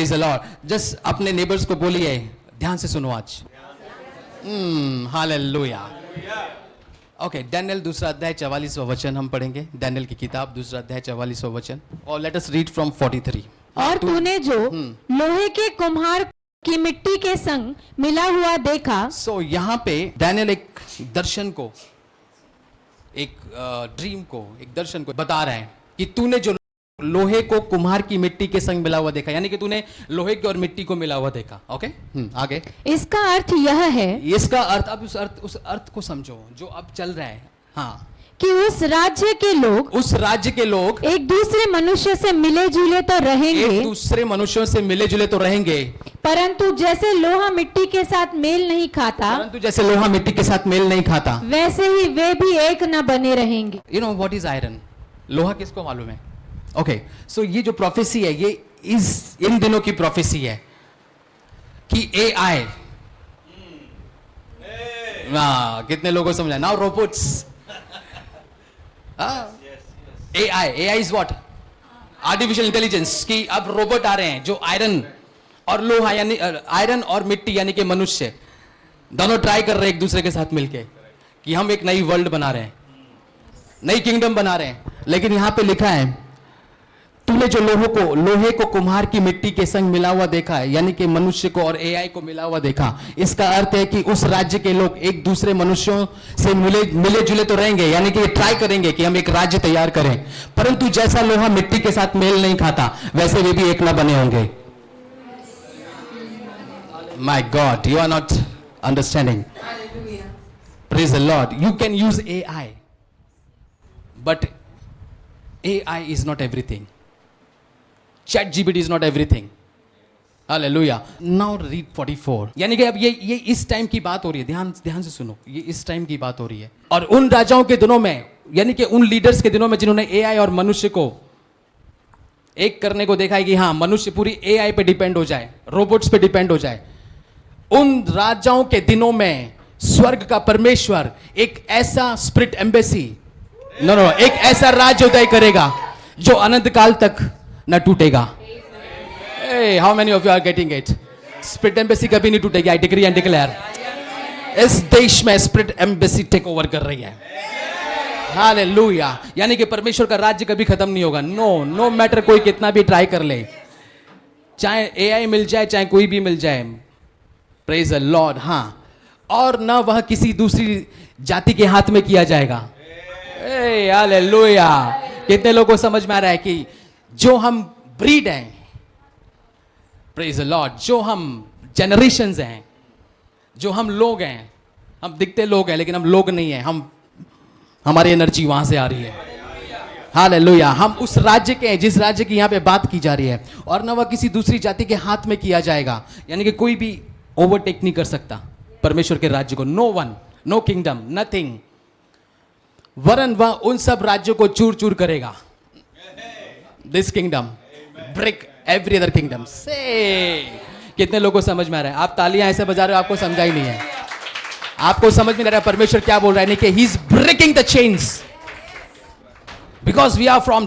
Praise the Lord. Just अपने neighbours को बोलिए, ध्यान से सुनो आज। हालेलुया। ओके, डैनियल दूसरा अध्याय 44वां वचन हम पढ़ेंगे। डैनियल की किताब दूसरा अध्याय 44वां वचन, और लेट अस रीड फ्रॉम 43। और तूने जो लोहे के कुम्हार की मिट्टी के संग मिला हुआ देखा। सो यहाँ पे डैनियल एक दर्शन को, एक ड्रीम को, एक दर्शन को बता रहे हैं कि तूने जो लोहे को कुम्हार की मिट्टी के संग मिला हुआ देखा, यानी कि तूने लोहे की और मिट्टी को मिला हुआ देखा। ओके, आगे। इसका अर्थ यह है, इसका अर्थ, अब उस अर्थ को समझो जो अब चल रहा है। हाँ, कि उस राज्य के लोग एक दूसरे मनुष्य से मिले जुले तो रहेंगे, एक दूसरे मनुष्यों से मिले जुले तो रहेंगे, परंतु जैसे लोहा मिट्टी के साथ मेल नहीं खाता, वैसे ही वे भी एक न बने रहेंगे। You know what is iron? लोहा किसको मालूम है? ओके, सो ये जो प्रोफेसी है, ये इन दिनों की प्रोफेसी है कि एआई, कितने लोगों को समझा? Now robots, AI is what? Artificial intelligence. कि अब रोबोट आ रहे हैं जो आयरन और लोहा, यानी आयरन और मिट्टी, यानी कि मनुष्य दोनों ट्राई कर रहे हैं एक दूसरे के साथ मिलके कि हम एक नई वर्ल्ड बना रहे हैं, नई किंगडम बना रहे हैं। लेकिन यहां पे लिखा है, तूने जो लोहे को कुम्हार की मिट्टी के संग मिला हुआ देखा है, यानी कि मनुष्य को और एआई को मिला हुआ देखा। इसका अर्थ है कि उस राज्य के लोग एक दूसरे मनुष्यों से मिले जुले तो रहेंगे, यानी कि ये ट्राई करेंगे कि हम एक राज्य तैयार करें, परंतु जैसा लोहा मिट्टी के साथ मेल नहीं खाता, वैसे वे भी एक ना बने होंगे। My God, you are not understanding. Praise the lord. You can use AI, but AI is not everything. ChatGPT is not everything. Hallelujah. Now read 44. यानी कि अब ये इस टाइम की बात हो रही है। ध्यान से सुनो, ये इस टाइम की बात हो रही है। और उन राजाओं के दिनों में, यानी कि उन लीडर्स के दिनों में जिन्होंने एआई और मनुष्य को एक करने को देखा है कि हाँ, मनुष्य पूरी एआई पे डिपेंड हो जाए, रोबोट्स पे डिपेंड हो जाए। उन राजाओं के दिनों में स्वर्ग का परमेश्वर एक ऐसा स्पिरिट एम्बेसी, एक ऐसा राज्य उदय करेगा जो अनंत काल तक न टूटेगा। Hey, how many of you are getting it? Spirit embassy कभी नहीं टूटेगी। आई डिक्री एंड डिक्लेयर, इस देश में स्पिरिट एम्बेसी टेक ओवर कर रही है। हालेलुया। यानी कि परमेश्वर का राज्य कभी खत्म नहीं होगा। नो मैटर कोई कितना भी ट्राई कर ले, चाहे एआई मिल जाए, चाहे कोई भी मिल जाए। Praise the Lord. हाँ, और ना वह किसी दूसरी जाति के हाथ में किया जाएगा। हालेलुया। कितने लोगों को समझ में आ रहा है कि जो हम ब्रीड हैं, प्रेज द लॉर्ड, जो हम जनरेशंस हैं, जो हम लोग हैं, हम दिखते लोग हैं लेकिन हम लोग नहीं हैं। हमारी एनर्जी वहां से आ रही है। हालेलुया। हम उस राज्य के हैं जिस राज्य की यहां पे बात की जा रही है, और न वह किसी दूसरी जाति के हाथ में किया जाएगा। यानी कि कोई भी ओवरटेक नहीं कर सकता परमेश्वर के राज्य को। No one, no kingdom, nothing. वरन वह उन सब राज्यों को चूर चूर करेगा। This kingdom break every other kingdom. से कितने लोगों को समझ में आ रहा है? आप तालियां ऐसे बजा रहे हो, आपको समझा ही नहीं है। आपको समझ में आ रहा है परमेश्वर क्या बोल रहा है? नहीं कि he is breaking the chains, because we are from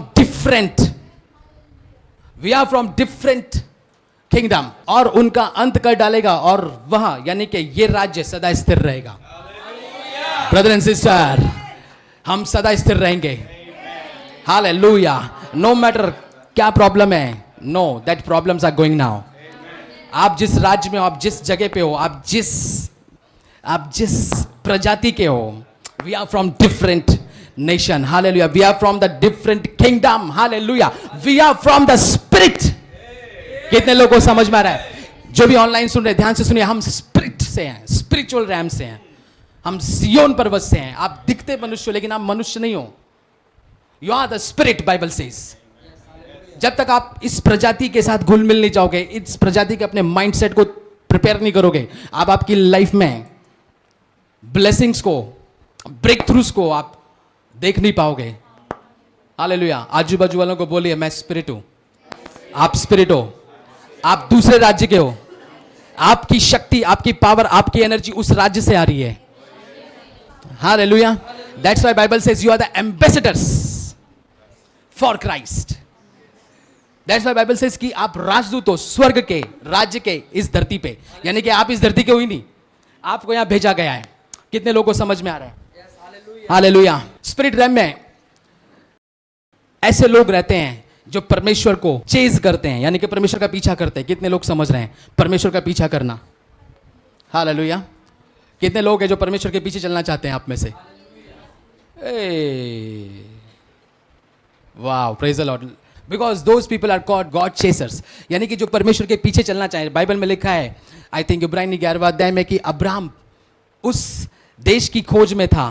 different kingdom, और उनका अंत कर डालेगा, और वह यानी कि ये राज्य सदा स्थिर रहेगा। ब्रदर एंड सिस्टर, हम सदा स्थिर रहेंगे। हालेलुया। नो मैटर क्या प्रॉब्लम है, know that problems are going now. आप जिस राज्य में हो, आप जिस जगह पे हो, आप जिस प्रजाति के हो, we are from different nation. Hallelujah. We are from the different kingdom. Hallelujah. We are from the spirit. कितने लोगों को समझ में आ रहा है? जो भी ऑनलाइन सुन रहे, ध्यान से सुनिए। हम स्पिरिट से हैं, स्पिरिचुअल रैम से हैं, हम सियोन पर्वत से हैं। आप दिखते मनुष्य, लेकिन आप मनुष्य नहीं हो। You are the spirit, Bible says. जब तक आप इस प्रजाति के साथ घुल मिल नहीं जाओगे, इस प्रजाति के अपने माइंडसेट को प्रिपेयर नहीं करोगे, आप आपकी लाइफ में ब्लेसिंग्स को, ब्रेक थ्रूज को आप देख नहीं पाओगे। हालेलुया। आजू बाजू वालों को बोलिए, मैं स्पिरिट हूं। आप स्पिरिट हो, आप दूसरे राज्य के हो। आपकी शक्ति, आपकी पावर, आपकी एनर्जी उस राज्य से आ रही है। Hallelujah. That's why Bible says you are the ambassadors for Christ. That's why Bible says कि आप राजदूत हो स्वर्ग के राज्य के इस धरती पे, यानी कि आप इस धरती के हो ही नहीं, आपको यहां भेजा गया है। कितने लोगों को समझ में आ रहा है? हालेलुया। स्पिरिट रैम में ऐसे लोग रहते हैं जो परमेश्वर को चेज करते हैं, यानी कि परमेश्वर का पीछा करते हैं। कितने लोग समझ रहे हैं परमेश्वर का पीछा करना? हालेलुया। कितने लोग हैं जो परमेश्वर के पीछे चलना चाहते हैं आप में से? Wow, praise the lord. Because those people are called God chasers, यानी कि जो परमेश्वर के पीछे चलना चाहे। बाइबल में लिखा है, आई थिंक इब्राहिम 11वां अध्याय में, कि अब्राहम उस देश की खोज में था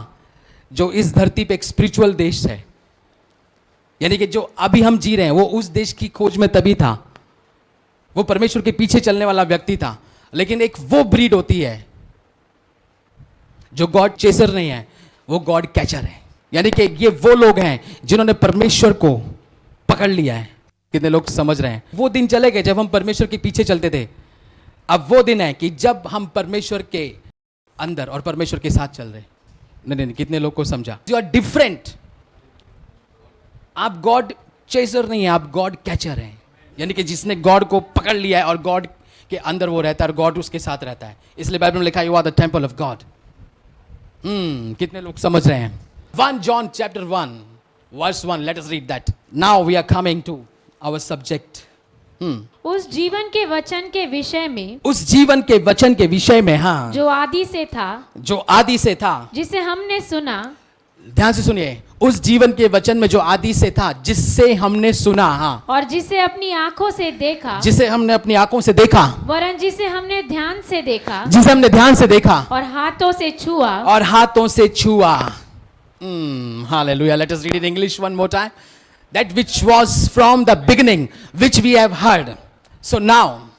जो इस धरती पे एक स्पिरिचुअल देश है, यानी कि जो अभी हम जी रहे हैं वो उस देश की खोज में तभी था। वो परमेश्वर के पीछे चलने वाला व्यक्ति था। लेकिन एक वो ब्रीड होती है जो गॉड चेसर नहीं है, वो गॉड कैचर है, यानी कि ये वो लोग हैं जिन्होंने परमेश्वर को पकड़ लिया है। कितने लोग समझ रहे हैं? वो दिन चले गए जब हम परमेश्वर के पीछे चलते थे। अब वो दिन है कि जब हम परमेश्वर के अंदर और परमेश्वर के साथ चल रहे। नहीं, कितने लोग को समझा? You are different. आप गॉड चेसर नहीं है, आप गॉड कैचर हैं, यानी कि जिसने गॉड को पकड़ लिया है और गॉड के अंदर वो रहता है और गॉड उसके साथ रहता है। इसलिए बाइबल में लिखा है, you are the temple of God. कितने लोग समझ रहे हैं? 1 John chapter 1 verse 1, let us read that. Now we are coming to our subject. उस जीवन के वचन के विषय में, उस जीवन के वचन के विषय में, हाँ, जो आदि से था, जो आदि से था, जिसे हमने सुना। ध्यान से सुनिए, उस जीवन के वचन में जो आदि से था, जिससे हमने सुना, हाँ, और जिसे अपनी आंखों से देखा, जिसे हमने अपनी आंखों से देखा, वरन जिसे हमने ध्यान से देखा, जिसे हमने ध्यान से देखा और हाथों से छुआ, और हाथों से छुआ। Hallelujah. Let us read it in English one more time. That which was from the beginning, which we have heard. So now,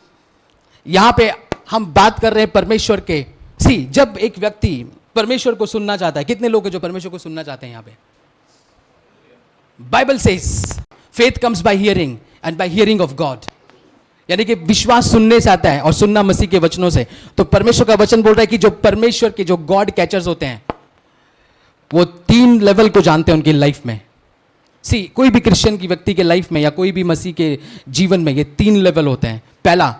यहां पे हम बात कर रहे हैं परमेश्वर के। सी, जब एक व्यक्ति परमेश्वर को सुनना चाहता है, कितने लोग हैं जो परमेश्वर को सुनना चाहते हैं यहां पे? Bible says faith comes by hearing and bye hearing of God, यानी कि विश्वास सुनने से आता है और सुनना मसीह के वचनों से। तो परमेश्वर का वचन बोल रहा है कि जो परमेश्वर के जो गॉड कैचर्स होते हैं, वो 3 लेवल को जानते हैं उनकी लाइफ में। सी, कोई भी क्रिश्चियन की व्यक्ति के लाइफ में या कोई भी मसीह के जीवन में ये 3 लेवल होते हैं। पहला,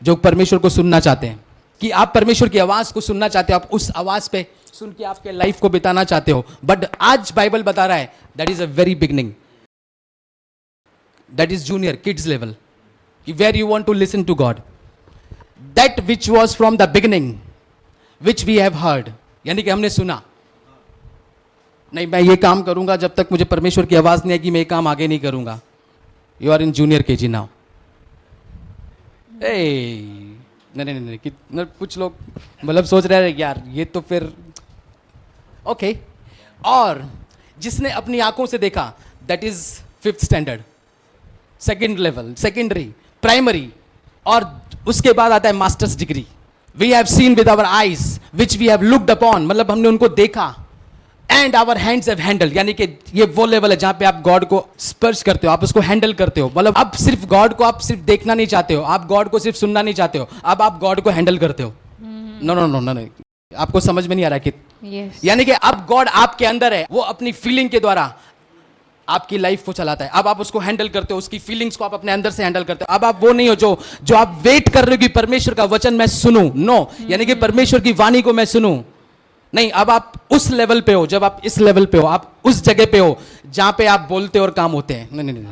जो परमेश्वर को सुनना चाहते हैं, कि आप परमेश्वर की आवाज को सुनना चाहते हो, आप उस आवाज पे सुन के आपके लाइफ को बिताना चाहते हो। बट आज बाइबल बता रहा है that is a very beginning, that is junior kids level, where you want to listen to God. That which was from the beginning which we have heard, यानी कि हमने सुना। नहीं, मैं ये काम करूंगा जब तक मुझे परमेश्वर की आवाज नहीं आएगी, मैं ये काम आगे नहीं करूंगा। You are in junior KG now. नहीं, कुछ लोग मतलब सोच रहे हैं यार ये तो फिर ओके। और जिसने अपनी आंखों से देखा, that is 5th standard, 2nd level, secondary, primary, और उसके बाद आता है masters degree. We have seen with our eyes which we have looked upon, मतलब हमने उनको देखा। And our hands have handle, यानी कि ये वो लेवल है जहां पे आप गॉड को स्पर्श करते हो, आप उसको हैंडल करते हो। मतलब अब सिर्फ गॉड को आप सिर्फ देखना नहीं चाहते हो, आप गॉड को सिर्फ सुनना नहीं चाहते हो, अब आप गॉड को हैंडल करते हो। नो, आपको समझ में नहीं आ रहा कि यानी कि अब गॉड आपके अंदर है, वो अपनी फीलिंग के द्वारा आपकी लाइफ को चलाता है। अब आप उसको हैंडल करते हो, उसकी फीलिंग्स को आप अपने अंदर से हैंडल करते हो। अब आप वो नहीं हो जो आप वेट कर रहे हो कि परमेश्वर का वचन मैं सुनूं। नो, यानी कि परमेश्वर की वाणी को मैं सुनूं नहीं। अब आप उस लेवल पे हो, जब आप इस लेवल पे हो, आप उस जगह पे हो जहां पे आप बोलते और काम होते हैं। नहीं।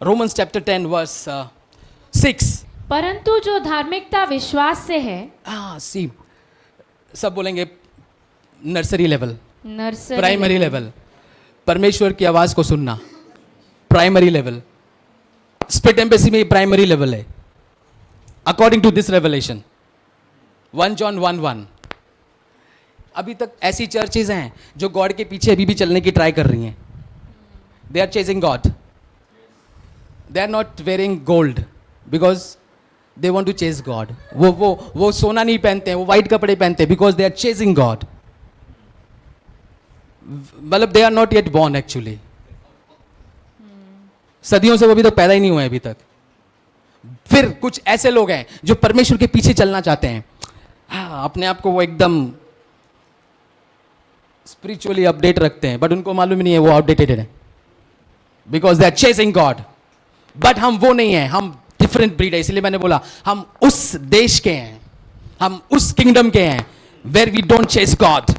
रोमन्स चैप्टर 10 वर्स 6, परंतु जो धार्मिकता विश्वास से है, सी, सब बोलेंगे nursery level, nursery, primary level, परमेश्वर की आवाज को सुनना, प्राइमरी लेवल। स्पिरिट एम्बेसी में प्राइमरी लेवल है according to this revelation. 1 John 1:1। अभी तक ऐसी चर्चेज हैं जो गॉड के पीछे अभी भी चलने की ट्राई कर रही हैं। They are chasing God, they are not wearing gold because they want to chase God. वो सोना नहीं पहनते हैं, वो वाइट कपड़े पहनते हैं because they are chasing God. मतलब they are not yet born actually. सदियों से वो अभी तक पैदा ही नहीं हुए अभी तक। फिर कुछ ऐसे लोग हैं जो परमेश्वर के पीछे चलना चाहते हैं, अपने आप को वो एकदम स्पिरिचुअली अपडेट रखते हैं, बट उनको मालूम ही नहीं है वो आउटडेटेड है because they are chasing God. But हम वो नहीं है, हम डिफरेंट ब्रीड है. इसलिए मैंने बोला हम उस देश के हैं, हम उस किंगडम के हैं where we don't chase God,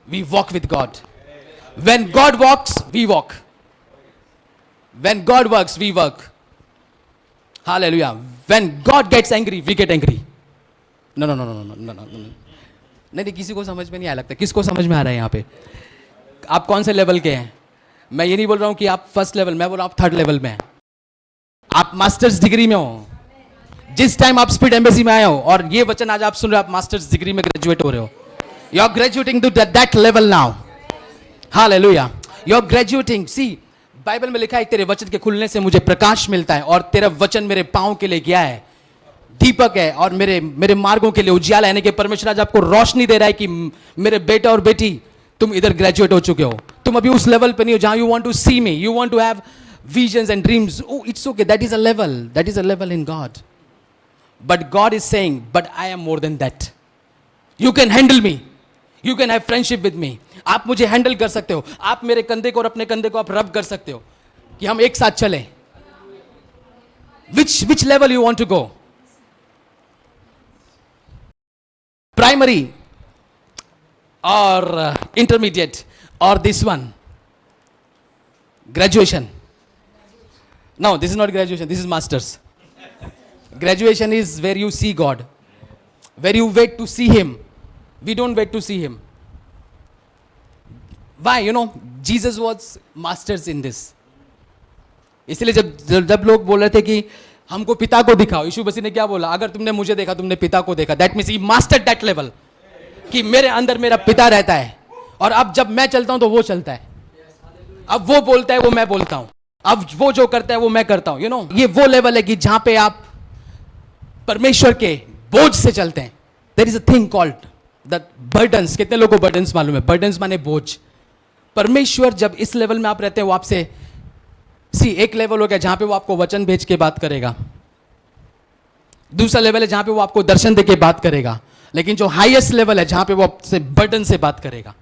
we walk with God. When God walks we walk, when God works we work. Hallelujah. When God gets angry we get angry. No no no no no no no. नहीं, किसी को समझ में नहीं आया लगता. किसको समझ में आ रहा है यहाँ पे? आप कौन से लेवल के हैं? मैं ये नहीं बोल रहा हूं कि आप फर्स्ट लेवल, मैं बोल रहा हूं आप थर्ड लेवल में हैं. आप मास्टर्स डिग्री में हो. जिस टाइम आप स्पीड एम्बेसी में आए हो और ये वचन आज आप सुन रहे हो, आप मास्टर्स डिग्री में ग्रेजुएट हो रहे हो. You are graduating to that level now. Hallelujah. You are graduating. See, Bible में लिखा है तेरे वचन के खुलने से मुझे प्रकाश मिलता है और तेरा वचन मेरे पांव के लिए क्या है? दीपक है और मेरे मार्गों के लिए उजियाला. यानी कि परमेश्वर आज आपको रोशनी दे रहा है कि मेरे बेटा और बेटी, तुम इधर ग्रेजुएट हो चुके हो. तुम अभी उस लेवल पे नहीं हो जहां you want to see me, you want to have visions and dreams. Oh, it's okay. That is a level. That is a level in God. But God is saying, but I am more than that. You can handle me. You can have friendship with me. आप मुझे handle कर सकते हो. आप मेरे कंधे को और अपने कंधे को आप रब कर सकते हो कि हम एक साथ चलें. Which level you want to go? Primary or intermediate or this one? Graduation. No, this is not graduation, this is masters. Graduation is where you see God, where you wait to see Him. We don't wait to see Him. Why? You know, Jesus was masters in this. इसलिए जब लोग बोल रहे थे कि हमको पिता को दिखाओ, यीशु मसीह ने क्या बोला? अगर तुमने मुझे देखा तुमने पिता को देखा. That means he mastered that level. कि मेरे अंदर मेरा पिता रहता है और अब जब मैं चलता हूं तो वो चलता है. अब वो बोलता है वो मैं बोलता हूं. अब वो जो करता है वो मैं करता हूं. यू नो, ये वो लेवल है कि जहां पे आप परमेश्वर के बोझ से चलते हैं. There is a thing called the burdens. कितने लोगों को बर्डन्स मालूम है? बर्डन्स माने बोझ. परमेश्वर जब इस लेवल में आप रहते हैं वो आपसे एक लेवल हो गया जहां पे वो आपको वचन भेज के बात करेगा. दूसरा लेवल है जहां पे वो आपको दर्शन दे के बात करेगा. लेकिन जो हाईएस्ट लेवल है जहां पे वो आपसे बर्डन से बात करेगा,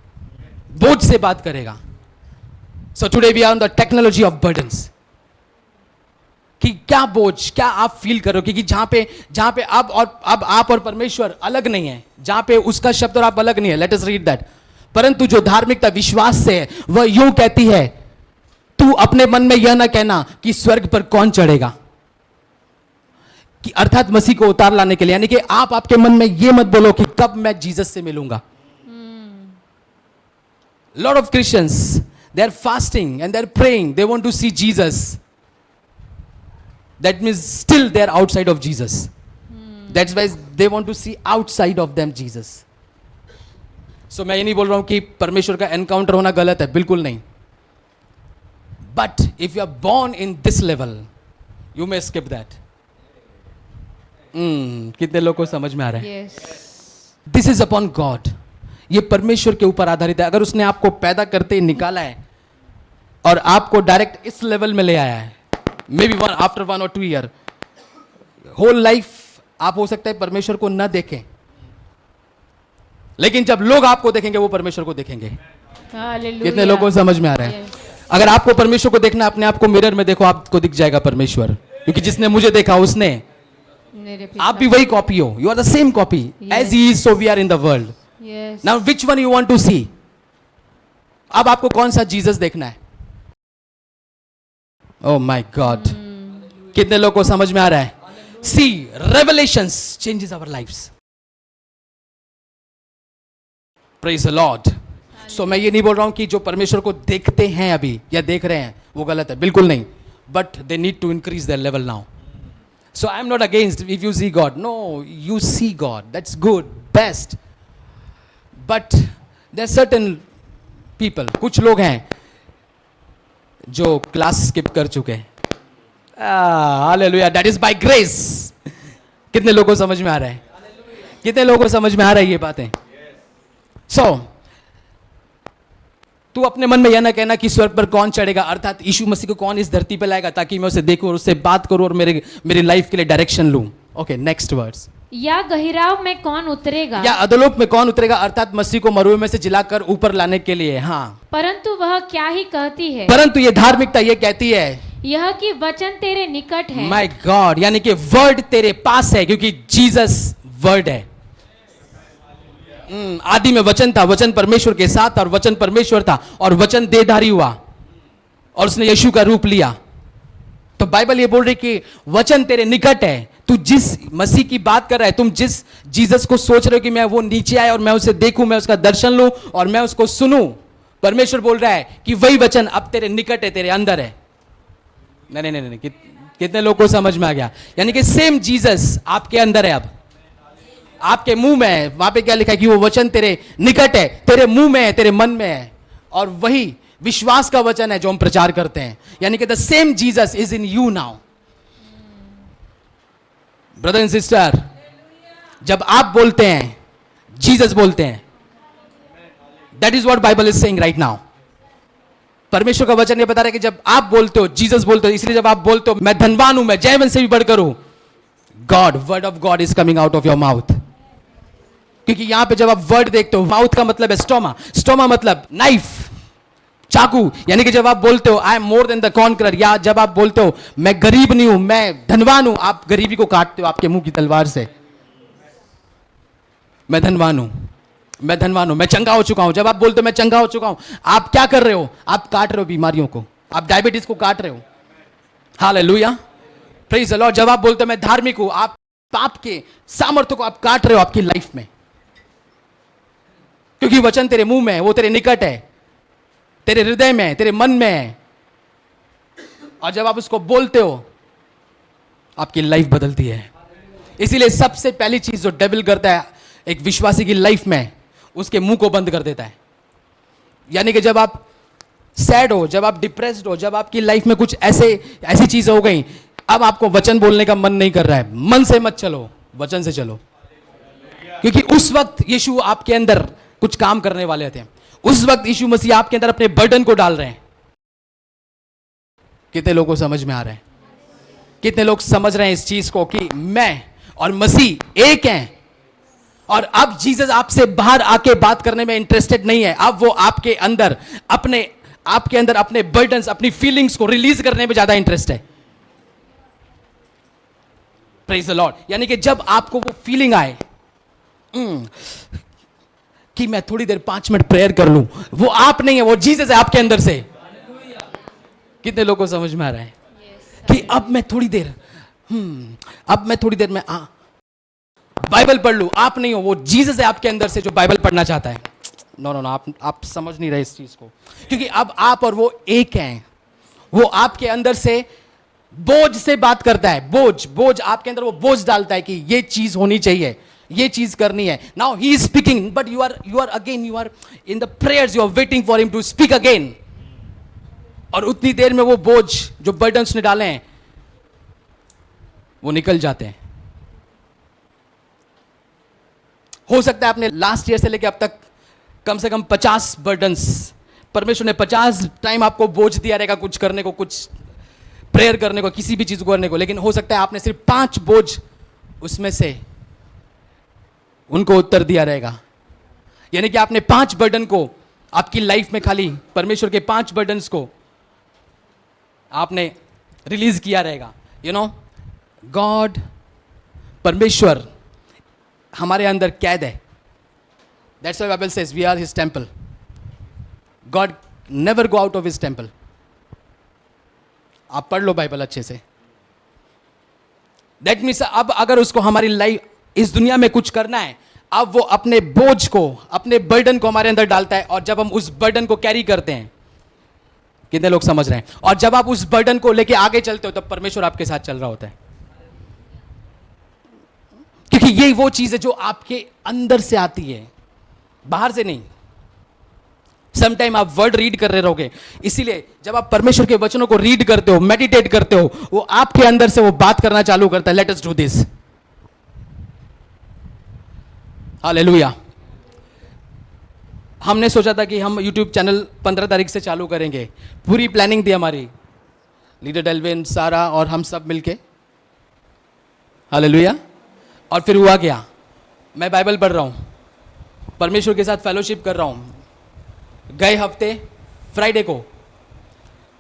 बोझ से बात करेगा. So today we are on the technology of burdens. कि क्या बोझ, क्या आप फील करो कि जहां पे अब आप और परमेश्वर अलग नहीं है, जहां पे उसका शब्द और आप अलग नहीं है. Late us read that. परंतु जो धार्मिकता विश्वास से है वह यूं कहती है, तू अपने मन में यह ना कहना कि स्वर्ग पर कौन चढ़ेगा. कि अर्थात मसीह को उतार लाने के लिए, यानी कि आप आपके मन में यह मत बोलो कि कब मैं जीसस से मिलूंगा. Lot of Christians, they are fasting and they are praying, they want to see Jesus. That means still they are outside of Jesus. That's why they want to see outside of them Jesus. So मैं ये नहीं बोल रहा हूं कि परमेश्वर का encounter होना गलत है, बिल्कुल नहीं. But if you are born in this level, you may skip that. कितने लोगों को समझ में आ रहा है? Yes. This is upon God. ये परमेश्वर के ऊपर आधारित है. अगर उसने आपको पैदा करते ही निकाला है और आपको डायरेक्ट इस लेवल में ले आया है, maybe after 1 or 2 year, whole life आप हो सकता है परमेश्वर को न देखें, लेकिन जब लोग आपको देखेंगे वो परमेश्वर को देखेंगे. Hallelujah. कितने लोगों को समझ में आ रहा है? Yes. अगर आपको परमेश्वर को देखना, अपने आप को मिरर में देखो, आपको दिख जाएगा परमेश्वर. क्योंकि जिसने मुझे देखा उसने, मेरे पिता. आप भी वही कॉपी हो. You are the same copy. As he is so we are in the world. Yes. Now which one you want to see? अब आपको कौन सा जीसस देखना है? Oh my God. कितने लोगों को समझ में आ रहा है? See, revelations changes our lives. Praise the lord. So मैं ये नहीं बोल रहा हूं कि जो परमेश्वर को देखते हैं अभी या देख रहे हैं वो गलत है, बिल्कुल नहीं. But they need to increase their level now. So I am not against if you see God. No, you see God. That's good, best. But there are certain people, कुछ लोग हैं जो क्लास स्किप कर चुके हैं. Hallelujah. That is by grace. कितने लोगों को समझ में आ रहा है? कितने लोगों को समझ में आ रहा है ये बातें? So तू अपने मन में यह ना कहना कि स्वर्ग पर कौन चढ़ेगा, अर्थात यीशु मसीह को कौन इस धरती पर लाएगा ताकि मैं उसे देखूं और उससे बात करूं और मेरी लाइफ के लिए डायरेक्शन लूं. Okay, next words. या गहिराव में कौन उतरेगा, या अधोलोक में कौन उतरेगा, अर्थात मसीह को मरुए में से जिलाकर ऊपर लाने के लिए. हाँ, परंतु वह क्या ही कहती है, परंतु ये धार्मिकता ये कहती है, यह कि वचन तेरे निकट है। माय गॉड, यानी कि वर्ड तेरे पास है, क्योंकि जीसस वर्ड है। आदि में वचन था, वचन परमेश्वर के साथ था और वचन परमेश्वर था और वचन देहधारी हुआ और उसने यीशु का रूप लिया। तो बाइबल ये बोल रही कि वचन तेरे निकट है। तू जिस मसीह की बात कर रहा है, तुम जिस जीसस को सोच रहे हो कि मैं वो नीचे आया और मैं उसे देखूं, मैं उसका दर्शन लूं और मैं उसको सुनूं, परमेश्वर बोल रहा है कि वही वचन अब तेरे निकट है, तेरे अंदर है। नहीं नहीं नहीं, कितने लोगों को समझ में आ गया? यानी कि सेम जीसस आपके अंदर है, अब आपके मुंह में है। वहां पे क्या लिखा है कि वो वचन तेरे निकट है, तेरे मुंह में है, तेरे मन में है, और वही विश्वास का वचन है जो हम प्रचार करते हैं। यानी कि the same Jesus is in you now. Brother and sister, जब आप बोलते हैं, जीसस बोलते हैं। That is what Bible is saying right now. परमेश्वर का वचन ये बता रहा है कि जब आप बोलते हो, जीसस बोलते हो, इसलिए जब आप बोलते हो मैं धनवान हूं, मैं जयवंत से भी बढ़कर हूं, God, word of God is coming out of your mouth. क्योंकि यहां पे जब आप वर्ड देखते हो, माउथ का मतलब है स्टोमा, स्टोमा मतलब नाइफ, चाकू। यानी कि जब आप बोलते हो I am more than the conqueror, या जब आप बोलते हो मैं गरीब नहीं हूं, मैं धनवान हूं, आप गरीबी को काटते हो आपके मुंह की तलवार से। मैं धनवान हूं, मैं धनवान हूं, मैं चंगा हो चुका हूं। जब आप बोलते हो मैं चंगा हो चुका हूं, आप क्या कर रहे हो? आप काट रहे हो बीमारियों को, आप डायबिटीज को काट रहे हो। Hallelujah, praise the Lord. जब आप बोलते हो मैं धार्मिक हूं, आप पाप के सामर्थ्य को आप काट रहे हो आपकी लाइफ में, क्योंकि वचन तेरे मुंह में है, वो तेरे निकट है, तेरे हृदय में है, तेरे मन में है। और जब आप उसको बोलते हो, आपकी लाइफ बदलती है। इसीलिए सबसे पहली चीज जो डेविल करता है एक विश्वासी की लाइफ में, उसके मुंह को बंद कर देता है। यानी कि जब आप सैड हो, जब आप डिप्रेस्ड हो, जब आपकी लाइफ में कुछ ऐसी चीजें हो गई, अब आपको वचन बोलने का मन नहीं कर रहा है, मन से मत चलो, वचन से चलो। क्योंकि उस वक्त यीशु आपके अंदर कुछ काम करने वाले थे। उस वक्त यीशु मसीह आपके अंदर अपने बर्डन को डाल रहे हैं। कितने लोगों को समझ में आ रहा है? कितने लोग समझ रहे हैं इस चीज को कि मैं और मसीह एक हैं? और अब जीसस आपसे बाहर आके बात करने में इंटरेस्टेड नहीं है। अब वो आपके अंदर अपने बर्डन्स, अपनी फीलिंग्स को रिलीज करने में ज्यादा इंटरेस्ट है। Praise the Lord. यानी कि जब आपको वो फीलिंग आए कि मैं थोड़ी देर 5 मिनट प्रेयर कर लूं, वो आप नहीं है, वो जीसस है आपके अंदर से। कितने लोगों को समझ में आ रहा है कि अब मैं थोड़ी देर में बाइबल पढ़ लूं? आप नहीं हो, वो जीसस है आपके अंदर से जो बाइबल पढ़ना चाहता है। नो नो नो, आप समझ नहीं रहे इस चीज को। क्योंकि अब आप और वो एक हैं। वो आपके अंदर से बोझ से बात करता है। बोझ आपके अंदर वो बोझ डालता है कि ये चीज होनी चाहिए, ये चीज करनी है। Now he is speaking, but you are in the prayers, you are waiting for him to speak again. और उतनी देर में वो बोझ जो बर्डन्स ने डाले हैं वो निकल जाते हैं। हो सकता है आपने लास्ट ईयर से लेकर अब तक कम से कम 50 बर्डन्स, परमेश्वर ने 50 टाइम आपको बोझ दिया रहेगा कुछ करने को, कुछ प्रेयर करने को, किसी भी चीज को करने को। लेकिन हो सकता है आपने सिर्फ 5 बोझ उसमें से उनको उत्तर दिया रहेगा। यानी कि आपने 5 बर्डन को आपकी लाइफ में, खाली परमेश्वर के 5 बर्डन्स को आपने रिलीज किया रहेगा। यू नो, गॉड, परमेश्वर हमारे अंदर कैद है। That's why Bible says we are his temple. God never go out of his temple. आप पढ़ लो बाइबल अच्छे से। दैट मीन्स अब अगर उसको हमारी लाइफ, इस दुनिया में कुछ करना है, अब वो अपने बोझ को, अपने बर्डन को हमारे अंदर डालता है। और जब हम उस बर्डन को कैरी करते हैं, कितने लोग समझ रहे हैं? और जब आप उस बर्डन को लेके आगे चलते हो, तब परमेश्वर आपके साथ चल रहा होता है। क्योंकि यही वो चीज है जो आपके अंदर से आती है, बाहर से नहीं। समटाइम आप वर्ड रीड कर रहे रहोगे, इसीलिए जब आप परमेश्वर के वचनों को रीड करते हो, मेडिटेट करते हो, वो आपके अंदर से वो बात करना चालू करता है। Let us do this. Hallelujah. हमने सोचा था कि हम YouTube चैनल 15 तारीख से चालू करेंगे। पूरी प्लानिंग थी हमारी, लीडर डेल्विन, सारा और हम सब मिलके। हालेलुया। और फिर हुआ क्या? मैं बाइबल पढ़ रहा हूँ, परमेश्वर के साथ फेलोशिप कर रहा हूँ गए हफ्ते फ्राइडे को,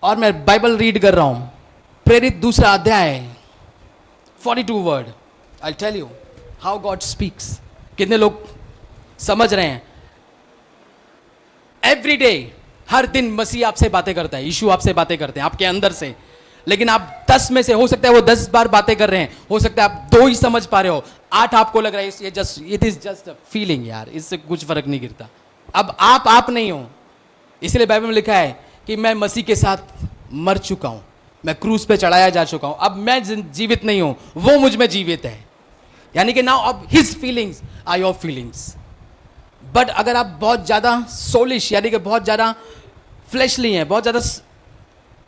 और मैं बाइबल रीड कर रहा हूँ प्रेरित दूसरा अध्याय 42 word, I tell you how God speaks. कितने लोग समझ रहे हैं? एवरी डे, हर दिन मसीह आपसे बातें करता है, यीशु आपसे बातें करते हैं आपके अंदर से. लेकिन आप 10 में से हो सकता है वो 10 बार बातें कर रहे हैं, हो सकता है आप 2 ही समझ पा रहे हो, 8 आपको लग रहा है ये just it is just a feeling यार, इससे कुछ फर्क नहीं गिरता. अब आप नहीं हो. इसलिए बाइबल में लिखा है कि मैं मसीह के साथ मर चुका हूं, मैं क्रूस पे चढ़ाया जा चुका हूं, अब मैं जीवित नहीं हूं, वो मुझ में जीवित है. यानी कि नाउ अब his feelings are your feelings. But अगर आप बहुत ज्यादा सोलिश यानी कि बहुत ज्यादा फ्लैशली हैं, बहुत ज्यादा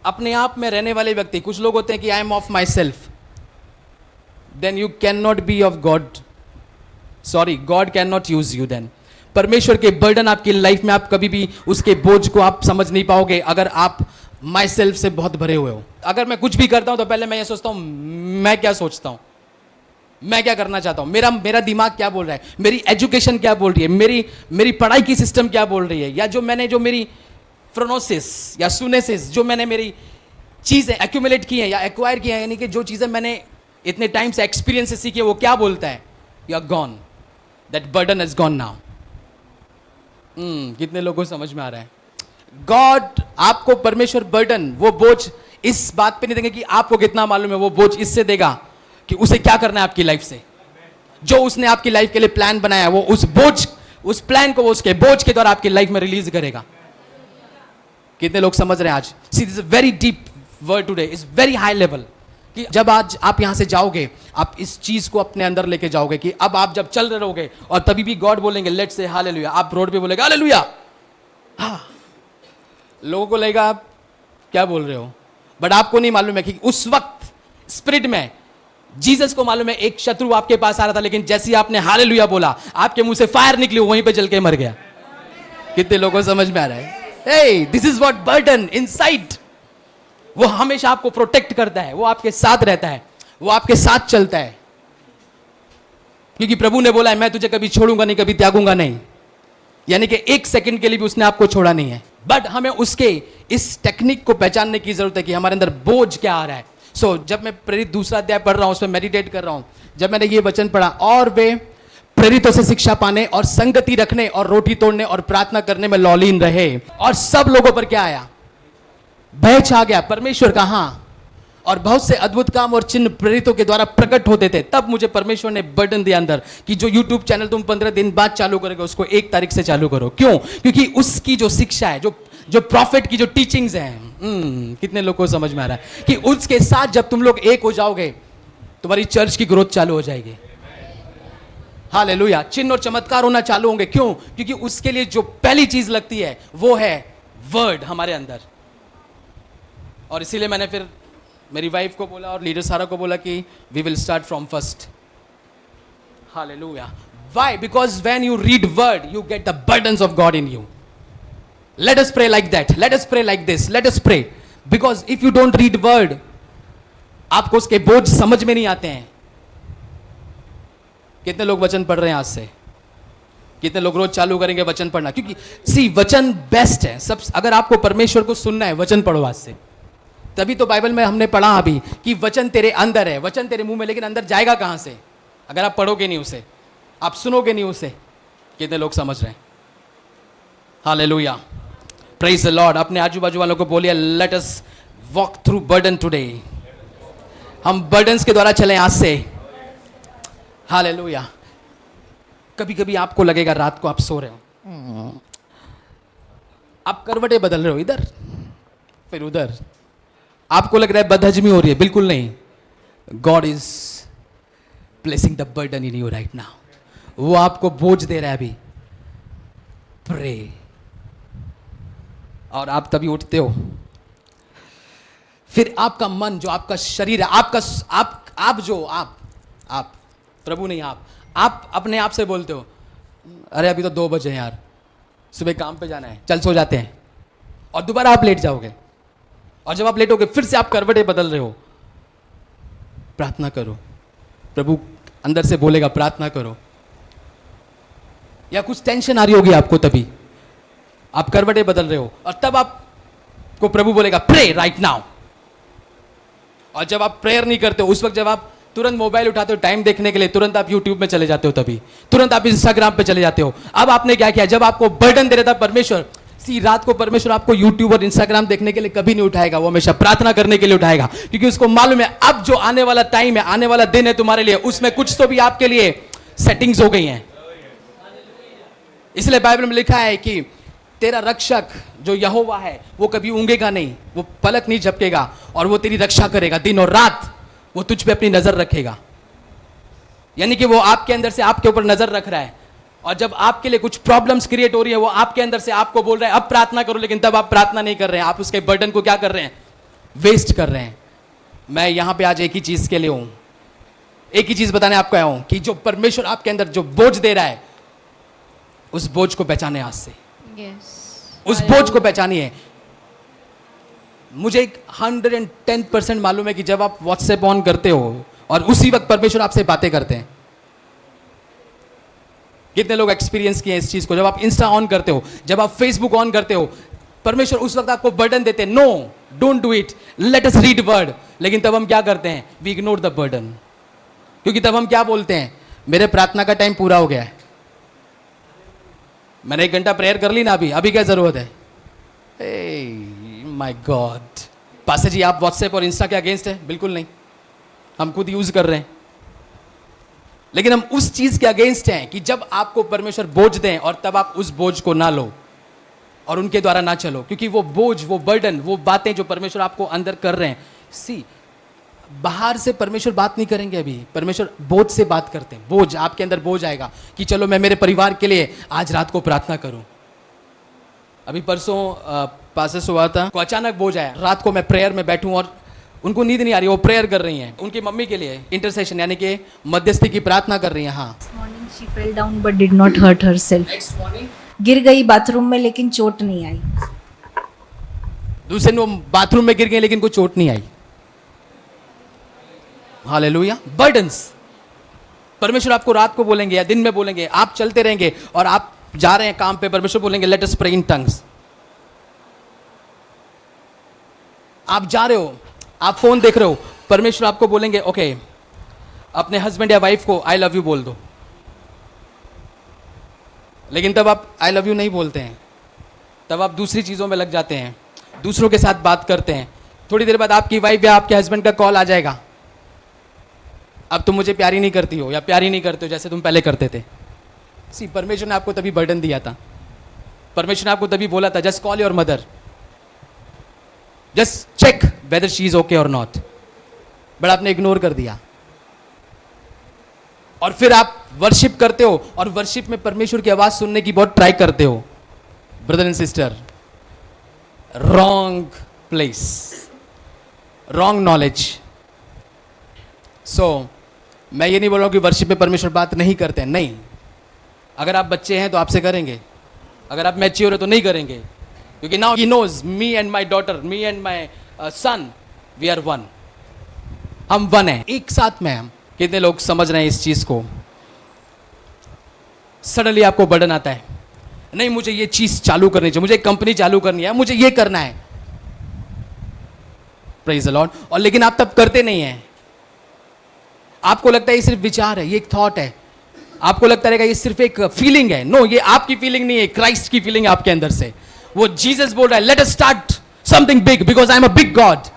अपने आप में रहने वाले व्यक्ति, कुछ लोग होते हैं कि I am of my self, then you can not be of God. Sorry, God can not use you. Then परमेश्वर के बर्डन आपकी लाइफ में आप कभी भी उसके बोझ को आप समझ नहीं पाओगे अगर आप माई सेल्फ से बहुत भरे हुए हो. अगर मैं कुछ भी करता हूं तो पहले मैं ये सोचता हूं मैं क्या सोचता हूं, मैं क्या करना चाहता हूं, मेरा दिमाग क्या बोल रहा है, मेरी एजुकेशन क्या बोल रही है, मेरी पढ़ाई की सिस्टम क्या बोल रही है, या जो मेरी फ्रोनोसिस या सुनेसिस, जो मैंने मेरी चीजें एक्यूमुलेट की हैं या एक्वायर की हैं, यानी कि जो चीजें मैंने इतने टाइम से एक्सपीरियंस से सीखी है, वो क्या बोलता है? You are gone, that burden is gone now. कितने लोगों को समझ में आ रहा है? गॉड आपको परमेश्वर बर्डन, वो बोझ इस बात पे नहीं देंगे कि आपको कितना मालूम है, वो बोझ इससे देगा कि उसे क्या करना है आपकी लाइफ से. जो उसने आपकी लाइफ के लिए प्लान बनाया है, वो उस प्लान को वो उसके बोझ के द्वारा आपकी लाइफ में रिलीज करेगा. कितने लोग समझ रहे हैं आज? See this is very deep word today, is very high level. कि जब आज आप यहां से जाओगे, आप इस चीज को अपने अंदर लेके जाओगे कि अब आप जब चल रहे रहोगे और तभी भी गॉड बोलेंगे लेट्स से हालेलुया, आप रोड पे बोलेगा हालेलुया, हाँ, लोगों को लगेगा आप क्या बोल रहे हो, बट आपको नहीं मालूम है कि उस वक्त स्पिरिट में जीसस को मालूम है एक शत्रु आपके पास आ रहा था, लेकिन जैसे ही आपने हालेलुया बोला आपके मुंह से फायर निकली, वहीं पे जल के मर गया. कितने लोगों को समझ में आ रहा है? Hey, this is what burden inside. वो हमेशा आपको प्रोटेक्ट करता है, वो आपके साथ रहता है, वो आपके साथ चलता है, क्योंकि प्रभु ने बोला है मैं तुझे कभी छोड़ूंगा नहीं, कभी त्यागूंगा नहीं. यानी कि 1 सेकंड के लिए भी उसने आपको छोड़ा नहीं है. बट हमें उसके इस टेक्निक को पहचानने की जरूरत है कि हमारे अंदर बोझ क्या आ रहा है. जब मैं प्रेरित दूसरा अध्याय पढ़ रहा हूं, उसमें मेडिटेट कर रहा हूं, जब मैंने ये वचन पढ़ा, और वे प्रेरितों से शिक्षा पाने और संगति रखने और रोटी तोड़ने और प्रार्थना करने में लौलीन रहे. और सब लोगों पर क्या आया? भय छा गया परमेश्वर का. हाँ, और बहुत से अद्भुत काम और चिन्ह प्रेरितों के द्वारा प्रकट होते थे. तब मुझे परमेश्वर ने बर्डन दिया अंदर कि जो यूट्यूब चैनल तुम 15 दिन बाद चालू करोगे, उसको 1 तारीख से चालू करो. क्यों? क्योंकि उसकी जो शिक्षा है, जो प्रॉफिट की जो टीचिंग्स हैं, कितने लोगों को समझ में आ रहा है कि उसके साथ जब तुम लोग एक हो जाओगे, तुम्हारी चर्च की ग्रोथ चालू हो जाएगी. हालेलुया. चिन्ह और चमत्कार होना चालू होंगे. क्यों? क्योंकि उसके लिए जो पहली चीज लगती है वो है वर्ड हमारे अंदर. और इसीलिए मैंने फिर मेरी वाइफ को बोला और लीडर सारा को बोला कि we will start from first. Hallelujah. Why? Because when you read word you get the burdens of God in you. Let us pray like that, let us pray like this, let us pray. Because if you don't read word, आपको उसके बोझ समझ में नहीं आते हैं. कितने लोग वचन पढ़ रहे हैं आज से? कितने लोग रोज चालू करेंगे वचन पढ़ना? क्योंकि सी वचन बेस्ट है. सब अगर आपको परमेश्वर को सुनना है, वचन पढ़ो आज से. तभी तो बाइबल में हमने पढ़ा अभी कि वचन तेरे अंदर है, वचन तेरे मुंह में, लेकिन अंदर जाएगा कहां से अगर आप पढ़ोगे नहीं उसे, आप सुनोगे नहीं उसे. कितने लोग समझ रहे हैं? हालेलुया. Praise the Lord. अपने आजू बाजू वालों को बोलिए let us walk through burden today. हम बर्डन्स के द्वारा चलें आज से. हालेलुया. कभी कभी आपको लगेगा रात को आप सो रहे हो, आप करवटें बदल रहे हो, इधर फिर उधर, आपको लग रहा है बदहजमी हो रही है. बिल्कुल नहीं. God is placing the burden in you right now. वो आपको बोझ दे रहा है अभी. प्रे. और आप तभी उठते हो, फिर आपका मन, जो आपका शरीर है, आप प्रभु नहीं, आप अपने आप से बोलते हो अरे अभी तो 2 बजे हैं यार, सुबह काम पे जाना है, चल सो जाते हैं. और दोबारा आप लेट जाओगे. और जब आप लेट होगे फिर से आप करवटें बदल रहे हो. प्रार्थना करो. प्रभु अंदर से बोलेगा प्रार्थना करो. या कुछ टेंशन आ रही होगी आपको, तभी आप करवटें बदल रहे हो, और तब आपको प्रभु बोलेगा प्रे राइट नाउ. और जब आप प्रेयर नहीं करते हो, उस वक्त जब आप तुरंत मोबाइल उठाते हो टाइम देखने के लिए, तुरंत आप यूट्यूब में चले जाते हो, तभी तुरंत आप इंस्टाग्राम पे चले जाते हो। अब आपने क्या किया, जब आपको बर्डन दे रहा था परमेश्वर, रात को परमेश्वर आपको यूट्यूब और इंस्टाग्राम देखने के लिए कभी नहीं उठाएगा, वो हमेशा प्रार्थना करने के लिए उठाएगा, क्योंकि उसको मालूम है अब जो आने वाला टाइम है, आने वाला दिन है तुम्हारे लिए, उसमें कुछ तो भी आपके लिए सेटिंग्स हो गई हैं। इसलिए बाइबल में लिखा है कि तेरा रक्षक जो यहोवा है वो कभी ऊँगेगा नहीं, वो पलक नहीं झपकेगा, और वो तेरी रक्षा करेगा दिन और रात, वो तुझ पे अपनी नजर रखेगा। यानी कि वो आपके अंदर से आपके ऊपर नजर रख रहा है, और जब आपके लिए कुछ प्रॉब्लम्स क्रिएट हो रही है, वो आपके अंदर से आपको बोल रहा है अब प्रार्थना करो, लेकिन तब आप प्रार्थना नहीं कर रहे हैं, आप उसके बर्डन को क्या कर रहे हैं, वेस्ट कर रहे हैं। मैं यहां पे आज एक ही चीज के लिए हूं, एक ही चीज बताने आपको आया हूं कि जो परमेश्वर आपके अंदर जो बोझ दे रहा है, उस बोझ को पहचाने आज से। उस बोझ को पहचानिए। मुझे 110% मालूम है कि जब आप व्हाट्सएप ऑन करते हो और उसी वक्त परमेश्वर आपसे बातें करते हैं। कितने लोग एक्सपीरियंस किए इस चीज को, जब आप इंस्टा ऑन करते हो, जब आप फेसबुक ऑन करते हो, परमेश्वर उस वक्त आपको बर्डन देते हैं, no don't do it, let us read word, लेकिन तब हम क्या करते हैं, वी इग्नोर द बर्डन, क्योंकि तब हम क्या बोलते हैं, मेरे प्रार्थना का टाइम पूरा हो गया है, मैंने 1 घंटा प्रेयर कर ली ना, अभी क्या जरूरत है। माय गॉड पास्टर जी, आप व्हाट्सएप और इंस्टा के अगेंस्ट है? बिल्कुल नहीं, हम खुद यूज कर रहे हैं, लेकिन हम उस चीज के अगेंस्ट हैं कि जब आपको परमेश्वर बोझ दें और तब आप उस बोझ को ना लो और उनके द्वारा ना चलो, क्योंकि वो बोझ, वो बर्डन, वो बातें जो परमेश्वर आपको अंदर कर रहे हैं, बाहर से परमेश्वर बात नहीं करेंगे, अभी परमेश्वर बोझ से बात करते हैं। बोझ, आपके अंदर बोझ आएगा कि चलो मैं मेरे परिवार के लिए आज रात को प्रार्थना करूं। अभी परसों पास से हुआ था, को अचानक बोझ आया, रात को मैं प्रेयर में बैठूं और उनको नींद नहीं आ रही, वो प्रेयर कर रही हैं, उनकी मम्मी के लिए इंटरसेशन यानी कि मध्यस्थी की प्रार्थना कर रही हैं। हाँ, morning she fell down but did not hurt herself. Next morning गिर गई बाथरूम में लेकिन चोट नहीं आई। दूसरे दिन वो बाथरूम में गिर गए लेकिन कोई चोट नहीं आई। हालेलुया। बर्डन्स, परमेश्वर आपको रात को बोलेंगे या दिन में बोलेंगे, आप चलते रहेंगे और आप जा रहे हैं काम पे, परमेश्वर बोलेंगे let us pray in tongues. आप जा रहे हो, आप फोन देख रहे हो, परमेश्वर आपको बोलेंगे ओके अपने हस्बैंड या वाइफ को आई लव यू बोल दो, लेकिन तब आप आई लव यू नहीं बोलते हैं, तब आप दूसरी चीजों में लग जाते हैं, दूसरों के साथ बात करते हैं। थोड़ी देर बाद आपकी वाइफ या आपके हस्बैंड का कॉल आ जाएगा, अब तुम मुझे प्यारी नहीं करती हो या प्यारी नहीं करते हो जैसे तुम पहले करते थे। परमेश्वर ने आपको तभी बर्डन दिया था, परमेश्वर ने आपको तभी बोला था just call your mother, just check whether she is okay और नॉट, बट आपने इग्नोर कर दिया। और फिर आप वर्शिप करते हो और वर्शिप में परमेश्वर की आवाज सुनने की बहुत ट्राई करते हो। Brother and sister, wrong place, wrong knowledge. So मैं ये नहीं बोल रहा हूं कि वर्शिप में परमेश्वर बात नहीं करते हैं, नहीं। अगर आप बच्चे हैं तो आपसे करेंगे, अगर आप मैच्योर हो तो नहीं करेंगे, क्योंकि now he knows me and my daughter, me and my son, we are one, हम वन हैं, एक साथ में हम। कितने लोग समझ रहे हैं इस चीज को? सडनली आपको बर्डन आता है, नहीं मुझे ये चीज चालू करनी चाहिए, मुझे कंपनी चालू करनी है, मुझे ये करना है, प्रेज द लॉर्ड, और लेकिन आप तब करते नहीं हैं। आपको लगता है ये सिर्फ विचार है, ये एक थॉट है, आपको लगता रहेगा ये सिर्फ एक फीलिंग है। नो, ये आपकी फीलिंग नहीं है, क्राइस्ट की फीलिंग है आपके अंदर से। वो जीसस बोल रहा है let us start something big because I am a big God.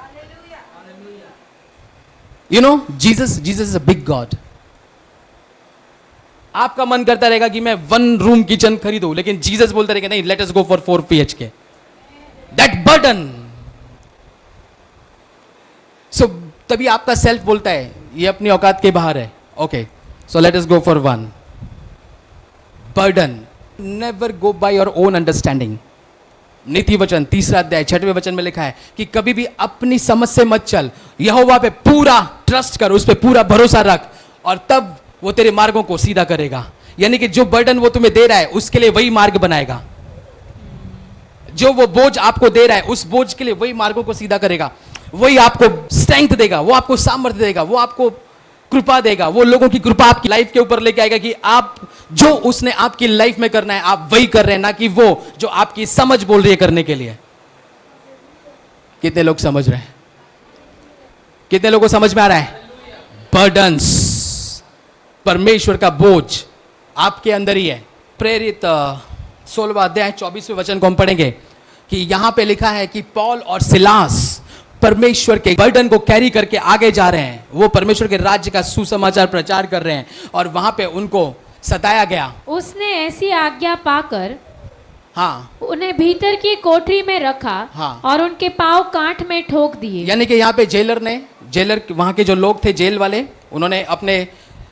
You know, Jesus is a big God. आपका मन करता रहेगा कि मैं 1 रूम किचन खरीदूं, लेकिन जीसस बोलता रहेगा नहीं, let us go for 4 PHK। That burden. So तभी आपका सेल्फ बोलता है ये अपनी औकात के बाहर है, okay so let us go for 1 burden. Never go by your own understanding. नीति वचन 3 अध्याय 6वें वचन में लिखा है कि कभी भी अपनी समझ से मत चल, यहोवा पे पूरा ट्रस्ट कर, उस पे पूरा भरोसा रख, और तब वो तेरे मार्गों को सीधा करेगा। यानी कि जो बर्डन वो तुम्हें दे रहा है उसके लिए वही मार्ग बनाएगा, जो वो बोझ आपको दे रहा है उस बोझ के लिए वही मार्गों को सीधा करेगा, वही आपको स्ट्रेंथ देगा, वो आपको सामर्थ्य देगा, वो आपको कृपा देगा, वो लोगों की कृपा आपकी लाइफ के ऊपर लेके आएगा कि आप जो उसने आपकी लाइफ में करना है आप वही कर रहे हैं, ना कि वो जो आपकी समझ बोल रही है करने के लिए। कितने लोग समझ रहे हैं? कितने लोगों को समझ में आ रहा है? बर्डन्स, परमेश्वर का बोझ आपके अंदर ही है। प्रेरित 16वां अध्याय 24वें वचन को हम पढ़ेंगे कि यहां पे लिखा है कि पौल और सिलास परमेश्वर के बर्डन को कैरी करके आगे जा रहे हैं। वो परमेश्वर के राज्य का सुसमाचार प्रचार कर रहे हैं और वहां पे उनको सताया गया। उसने ऐसी आज्ञा पाकर हाँ, उन्हें भीतर की कोठरी में रखा हाँ। और उनके पांव कांट में ठोक दिए। यानी कि यहाँ पे जेलर वहां के जो लोग थे जेल वाले, उन्होंने अपने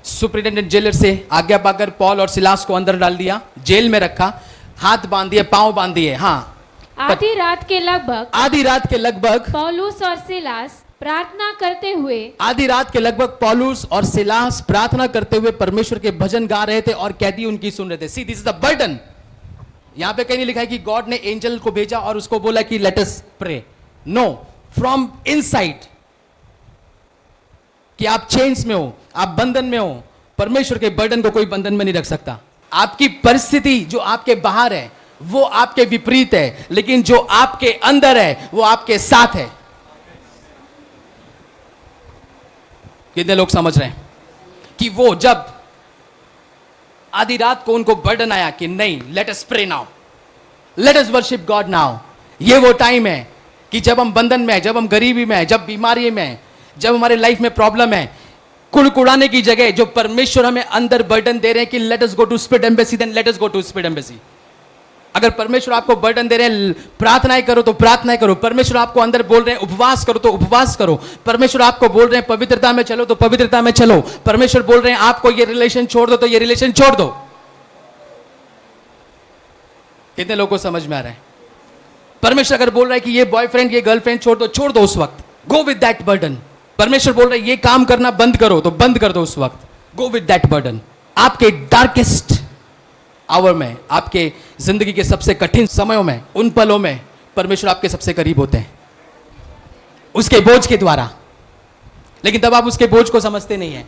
सुपरिटेंडेंट जेलर से आज्ञा पाकर पौल और सिलास को अंदर डाल दिया, जेल में रखा, हाथ बांध दिए, पांव बांध दिए। हाँ, आधी रात के लगभग पौलुस और सिलास प्रार्थना करते हुए पौलुस और सिलास प्रार्थना करते हुए परमेश्वर के भजन गा रहे थे और कैदी उनकी सुन रहे थे। सी, दिस इज द बर्डन। यहां पे कहीं नहीं लिखा है कि गॉड ने एंजल को भेजा और उसको बोला कि let us pray. No, from inside, कि आप चेन्स में हो, आप बंधन में हो। परमेश्वर के बर्डन को कोई बंधन में नहीं रख सकता। आपकी परिस्थिति जो आपके बाहर है वो आपके विपरीत है, लेकिन जो आपके अंदर है वो आपके साथ है। कितने लोग समझ रहे हैं कि वो जब आधी रात को उनको बर्डन आया कि नहीं, let us pray now, let us worship God now. ये वो टाइम है कि जब हम बंधन में है, जब हम गरीबी में है, जब बीमारी में है, जब हमारे लाइफ में प्रॉब्लम है, कुड़कुड़ाने की जगह जो परमेश्वर हमें अंदर बर्डन दे रहे हैं कि let us go to spirit embassy, then let us go to spirit embassy. अगर परमेश्वर आपको बर्डन दे रहे हैं प्रार्थनाएं करो तो प्रार्थनाएं करो। परमेश्वर आपको अंदर बोल रहे हैं उपवास करो तो उपवास करो। परमेश्वर आपको बोल रहे हैं पवित्रता में चलो तो पवित्रता में चलो। परमेश्वर बोल रहे हैं आपको ये रिलेशन छोड़ दो तो ये रिलेशन छोड़ दो। कितने लोगों को समझ में आ रहा है? परमेश्वर अगर बोल रहा है कि ये बॉयफ्रेंड ये गर्लफ्रेंड छोड़ दो उस वक्त, गो विद दैट बर्डन। परमेश्वर बोल रहा है ये काम करना बंद करो तो बंद कर दो उस वक्त, गो विद दैट बर्डन। आपके डार्केस्ट आवर में, आपके जिंदगी के सबसे कठिन समयों में, उन पलों में परमेश्वर आपके सबसे करीब होते हैं उसके बोझ के द्वारा। लेकिन तब आप उसके बोझ को समझते नहीं है,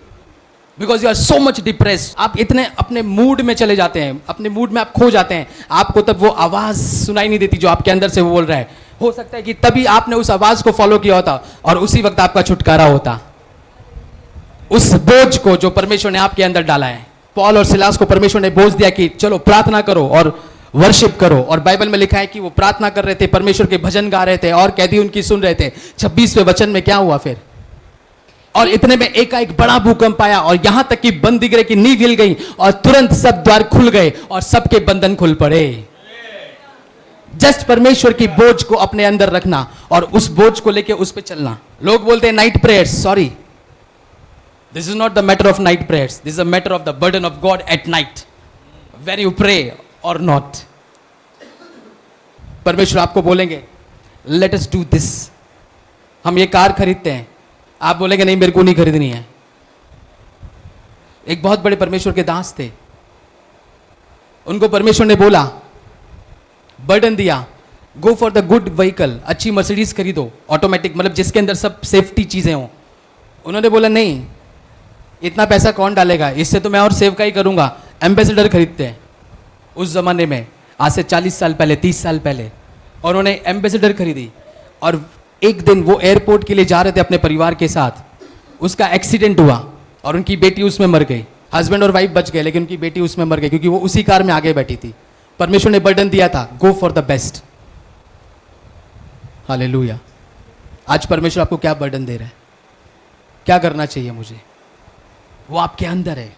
because you are so much depress. आप इतने अपने मूड में चले जाते हैं, अपने मूड में आप खो जाते हैं। आपको तब वो आवाज सुनाई नहीं देती जो आपके अंदर से वो बोल रहा है। हो सकता है कि तभी आपने उस आवाज को फॉलो किया होता और उसी वक्त आपका छुटकारा होता उस बोझ को जो परमेश्वर ने आपके अंदर डाला है। पौल और सिलास को परमेश्वर ने बोझ दिया कि चलो प्रार्थना करो और वर्शिप करो, और बाइबल में लिखा है कि वो प्रार्थना कर रहे थे, परमेश्वर के भजन गा रहे थे और कैदी उनकी सुन रहे थे। 26वें वचन में क्या हुआ फिर? और इतने में एकाएक बड़ा भूकंप आया और यहां तक कि बंदी गृह की नींव हिल गई और तुरंत सब द्वार खुल गए और सबके बंधन खुल पड़े। जस्ट परमेश्वर की बोझ को अपने अंदर रखना और उस बोझ को लेके उस पे चलना। लोग बोलते हैं night prayers, sorry, this is not the matter of night prayers, this is a matter of the burden of God at night, where you pray और नॉट। परमेश्वर आपको बोलेंगे लेट अस डू दिस। हम ये कार खरीदते हैं, आप बोलेंगे नहीं मेरे को नहीं खरीदनी है। एक बहुत बड़े परमेश्वर के दास थे, उनको परमेश्वर ने बोला, बर्डन दिया, go for the good vehicle, अच्छी मर्सिडीज खरीदो, ऑटोमेटिक, मतलब जिसके अंदर सब सेफ्टी चीजें हों। उन्होंने बोला नहीं, इतना पैसा कौन डालेगा, इससे तो मैं और सेव का ही करूंगा। एम्बेसडर खरीदते हैं उस जमाने में, आज से 40 साल पहले, 30 साल पहले, और उन्होंने एम्बेसडर खरीदी। और एक दिन वो एयरपोर्ट के लिए जा रहे थे अपने परिवार के साथ, उसका एक्सीडेंट हुआ और उनकी बेटी उसमें मर गई। हस्बैंड और वाइफ बच गए लेकिन उनकी बेटी उसमें मर गई क्योंकि वो उसी कार में आगे बैठी थी। परमेश्वर ने बर्डन दिया था, go for the best. Hallelujah. आज परमेश्वर आपको क्या बर्डन दे रहा है, क्या करना चाहिए मुझे, वो आपके अंदर है,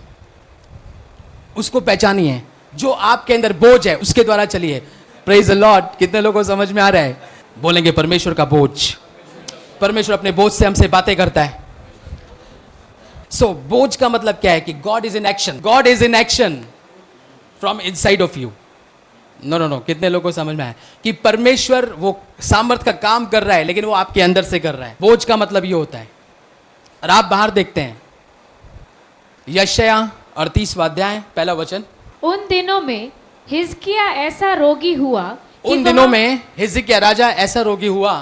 उसको पहचानिए। जो आपके अंदर बोझ है उसके द्वारा चलिए। Praise the Lord. कितने लोगों को समझ में आ रहा है? बोलेंगे परमेश्वर का बोझ। परमेश्वर अपने बोझ से हमसे बातें करता है। सो बोझ का मतलब क्या है कि God is in action, God is in action from inside of you. No, कितने लोगों को समझ में आया कि परमेश्वर वो सामर्थ का काम कर रहा है लेकिन वो आपके अंदर से कर रहा है। बोझ का मतलब ये होता है। और आप बाहर देखते हैं यशायाह 38वां अध्याय 1 वचन, उन दिनों में हिजकिय्याह ऐसा रोगी हुआ, उन दिनों में हिजकिय्याह राजा ऐसा रोगी हुआ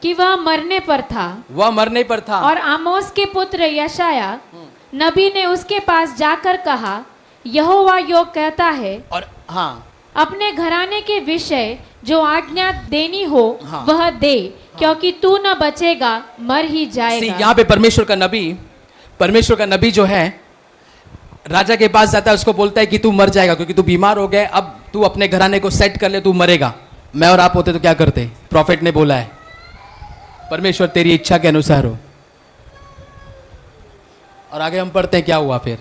कि वह मरने पर था, वह मरने पर था। और आमोस के पुत्र यशायाह नबी ने उसके पास जाकर कहा, यहोवा यो कहता है, और हाँ, अपने घराने के विषय जो आज्ञा देनी हो हाँ। वह दे, क्योंकि तू न बचेगा, मर ही See, जाएगा। यहाँ पे परमेश्वर का नबी जो है राजा के पास जाता है, उसको बोलता है कि तू मर जाएगा क्योंकि तू बीमार हो गया, अब तू अपने घराने को सेट कर ले, तू मरेगा। मैं और आप होते तो क्या करते? प्रॉफिट ने बोला है परमेश्वर तेरी इच्छा के अनुसार हो, और आगे हम पढ़ते हैं क्या हुआ फिर।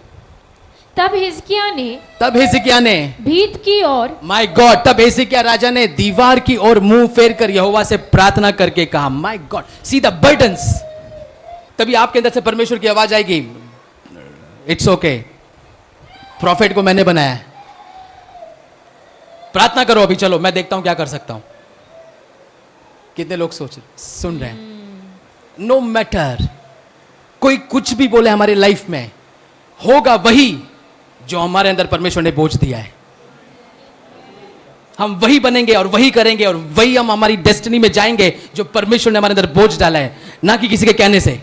तब हिजकिय्याह ने भीत की ओर, माय गॉड, तब हिजकिय्याह राजा ने दीवार की ओर मुंह फेर कर यहोवा से प्रार्थना करके कहा, my God, see the burdens. तभी आपके अंदर से परमेश्वर की आवाज आएगी, इट्स ओके, प्रॉफिट को मैंने बनाया है, प्रार्थना करो अभी, चलो मैं देखता हूं क्या कर सकता हूं। कितने लोग सुन रहे हैं? नो मैटर कोई कुछ भी बोले हमारे लाइफ में, होगा वही जो हमारे अंदर परमेश्वर ने बोझ दिया है। हम वही बनेंगे और वही करेंगे और वही हम हमारी डेस्टिनी में जाएंगे जो परमेश्वर ने हमारे अंदर बोझ डाला है, ना कि किसी के कहने से।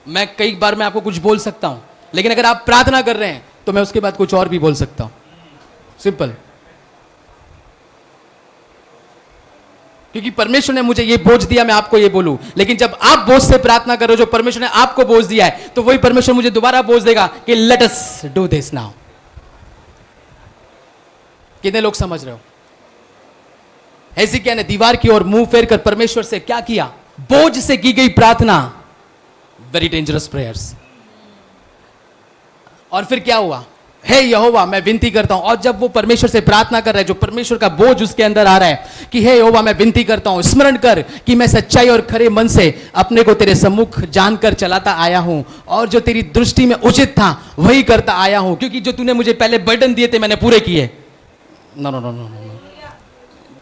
मैं कई बार मैं आपको कुछ बोल सकता हूं, लेकिन अगर आप प्रार्थना कर रहे हैं तो मैं उसके बाद कुछ और भी बोल सकता हूं। सिंपल, क्योंकि परमेश्वर ने मुझे ये बोझ दिया, मैं आपको ये बोलूं। लेकिन जब आप बोझ से प्रार्थना करो, जो परमेश्वर ने आपको बोझ दिया है, तो वही परमेश्वर मुझे दोबारा बोझ देगा कि let us do this now. कितने लोग समझ रहे हो? हिजकिय्याह ने दीवार की ओर मुंह फेर कर परमेश्वर से क्या किया? बोझ से की गई प्रार्थना, वेरी डेंजरस प्रेयर्स। और फिर क्या हुआ? हे यहोवा मैं विनती करता हूं। और जब वो परमेश्वर से प्रार्थना कर रहा है, जो परमेश्वर का बोझ उसके अंदर आ रहा है कि हे यहोवा मैं विनती करता हूं, स्मरण कर कि मैं सच्चाई और खरे मन से अपने को तेरे सम्मुख जानकर चलाता आया हूं, और जो तेरी दृष्टि में उचित था वही करता आया हूं, क्योंकि जो तूने मुझे पहले बर्डन दिए थे मैंने पूरे किए। No no no no no.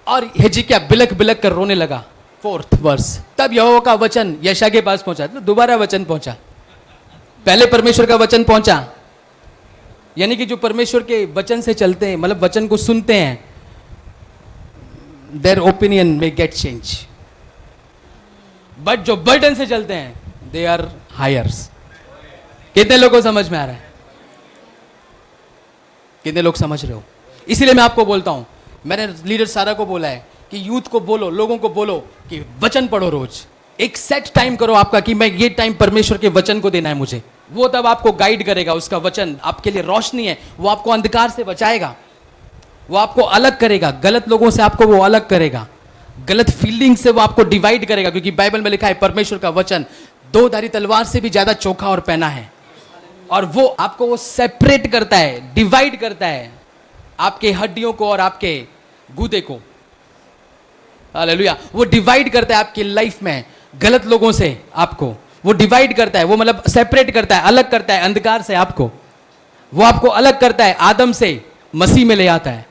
और हिजकिय्याह बिलक बिलक कर रोने लगा। 4th verse. तब यहोवा का वचन यशायाह के पास पहुंचा, तो दोबारा वचन पहुंचा। पहले परमेश्वर का वचन पहुंचा, यानी कि जो परमेश्वर के वचन से चलते हैं, मतलब वचन को सुनते हैं, देयर ओपिनियन में गेट चेंज। बट जो बर्डन से चलते हैं, दे आर हायर्स। कितने लोगों को समझ में आ रहा है? कितने लोग समझ रहे हो? इसीलिए मैं आपको बोलता हूं, मैंने लीडर सारा को बोला है कि यूथ को बोलो, लोगों को बोलो कि वचन पढ़ो रोज। एक सेट टाइम करो आपका कि मैं ये टाइम परमेश्वर के वचन को देना है मुझे। वो तब आपको गाइड करेगा, उसका वचन आपके लिए रोशनी है, वो आपको अंधकार से बचाएगा, वो आपको अलग करेगा, गलत लोगों से आपको वो अलग करेगा, गलत फीलिंग से वो आपको डिवाइड करेगा। क्योंकि बाइबल में लिखा है परमेश्वर का वचन 2 धारी तलवार से भी ज्यादा चोखा और पैना है, और वो आपको वो सेपरेट करता है, डिवाइड करता है आपके हड्डियों को और आपके गूदे को। हालेलुया। वो डिवाइड करता है आपकी लाइफ में गलत लोगों से आपको, वो डिवाइड करता है, वो मतलब सेपरेट करता है, अलग करता है अंधकार से आपको। वो आपको अलग करता है, आदम से मसीह में ले आता है।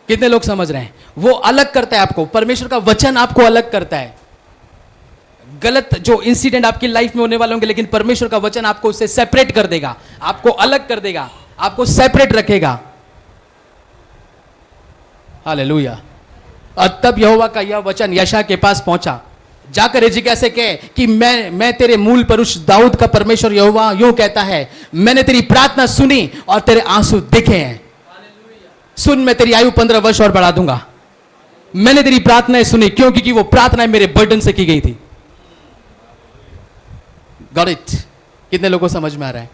कितने लोग समझ रहे हैं? वो अलग करता है आपको, परमेश्वर का वचन आपको अलग करता है। गलत जो इंसिडेंट आपकी लाइफ में होने वाले होंगे, लेकिन परमेश्वर का वचन आपको उससे सेपरेट कर देगा, आपको अलग कर देगा, आपको सेपरेट रखेगा। हालेलुया। और तब यहोवा का यह वचन यशायाह के पास पहुंचा, जाकर हिजकिय्याह से कहे कि मैं तेरे मूल पुरुष दाऊद का परमेश्वर यहोवा यूं कहता है, मैंने तेरी प्रार्थना सुनी और तेरे आंसू देखे हैं। सुन, मैं तेरी आयु 15 वर्ष और बढ़ा दूंगा। मैंने तेरी प्रार्थनाएं सुनी, क्यों? क्योंकि वो प्रार्थनाएं मेरे बर्डन से की गई थी। Got it? कितने लोगों को समझ में आ रहा है?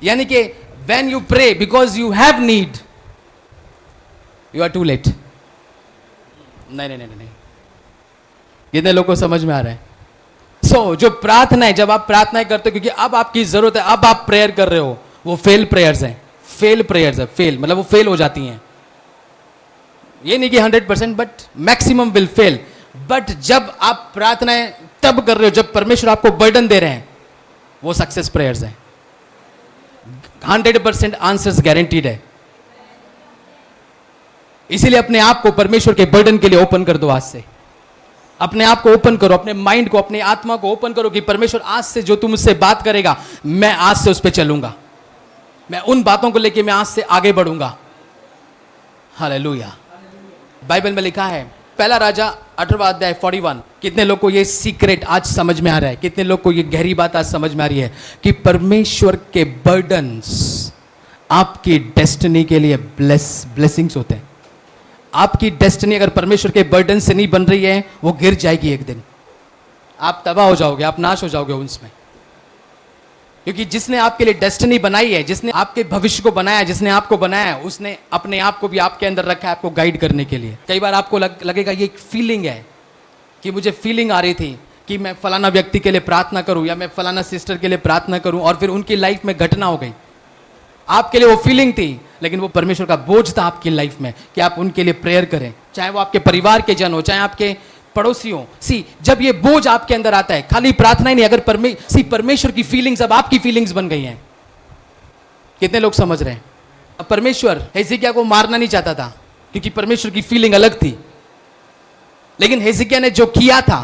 यानी कि when you pray because you have need, you are too late. नहीं नहीं नहीं नहीं, कितने लोगों को समझ में आ रहा है? जो प्रार्थना है, जब आप प्रार्थनाएं करते हो क्योंकि अब आपकी जरूरत है, अब आप प्रेयर कर रहे हो, वो फेल प्रेयर्स हैं। फेल प्रेयर्स है, फेल मतलब वो फेल हो जाती हैं। ये नहीं कि 100%, but maximum will fail. But जब आप प्रार्थनाएं तब कर रहे हो जब परमेश्वर आपको बर्डन दे रहे हैं, वो सक्सेस प्रेयर्स हैं। 100% आंसर्स गारंटीड है। इसीलिए अपने आप को परमेश्वर के बर्डन के लिए ओपन कर दो। आज से अपने आप को ओपन करो, अपने माइंड को, अपनी आत्मा को ओपन करो कि परमेश्वर आज से जो तुम मुझसे बात करेगा, मैं आज से उस पर चलूंगा, मैं उन बातों को लेके मैं आज से आगे बढ़ूंगा। हालेलुया। बाइबल में लिखा है, पहला राजा 18वां अध्याय 41। कितने लोग को ये सीक्रेट आज समझ में आ रहा है? कितने लोग को ये गहरी बात आज समझ में आ रही है कि परमेश्वर के बर्डन्स आपकी डेस्टिनी के लिए ब्लेसिंग्स होते हैं, आपकी डेस्टिनी अगर परमेश्वर के बर्डन से नहीं बन रही है, वो गिर जाएगी एक दिन। आप तबाह हो जाओगे, आप नाश हो जाओगे उसमें। क्योंकि जिसने आपके लिए डेस्टिनी बनाई है, जिसने आपके भविष्य को बनाया है, जिसने आपको बनाया है, उसने अपने आप को भी आपके अंदर रखा है आपको गाइड करने के लिए। कई बार आपको लगेगा ये एक फीलिंग है कि मुझे फीलिंग आ रही थी कि मैं फलाना व्यक्ति के लिए प्रार्थना करूं या मैं फलाना सिस्टर के लिए प्रार्थना करूं, और फिर उनकी लाइफ में घटना हो गई। आपके लिए वो फीलिंग थी, लेकिन वो परमेश्वर का बोझ था आपकी लाइफ में कि आप उनके लिए प्रेयर करें, चाहे वो आपके परिवार के जन हो, चाहे आपके पड़ोसी हो। जब ये बोझ आपके अंदर आता है, खाली प्रार्थना ही नहीं, अगर परमेश्वर की फीलिंग्स अब आपकी फीलिंग्स बन गई हैं। कितने लोग समझ रहे हैं? अब परमेश्वर हिजकिय्याह को मारना नहीं चाहता था क्योंकि परमेश्वर की फीलिंग अलग थी, लेकिन हिजकिय्याह ने जो किया था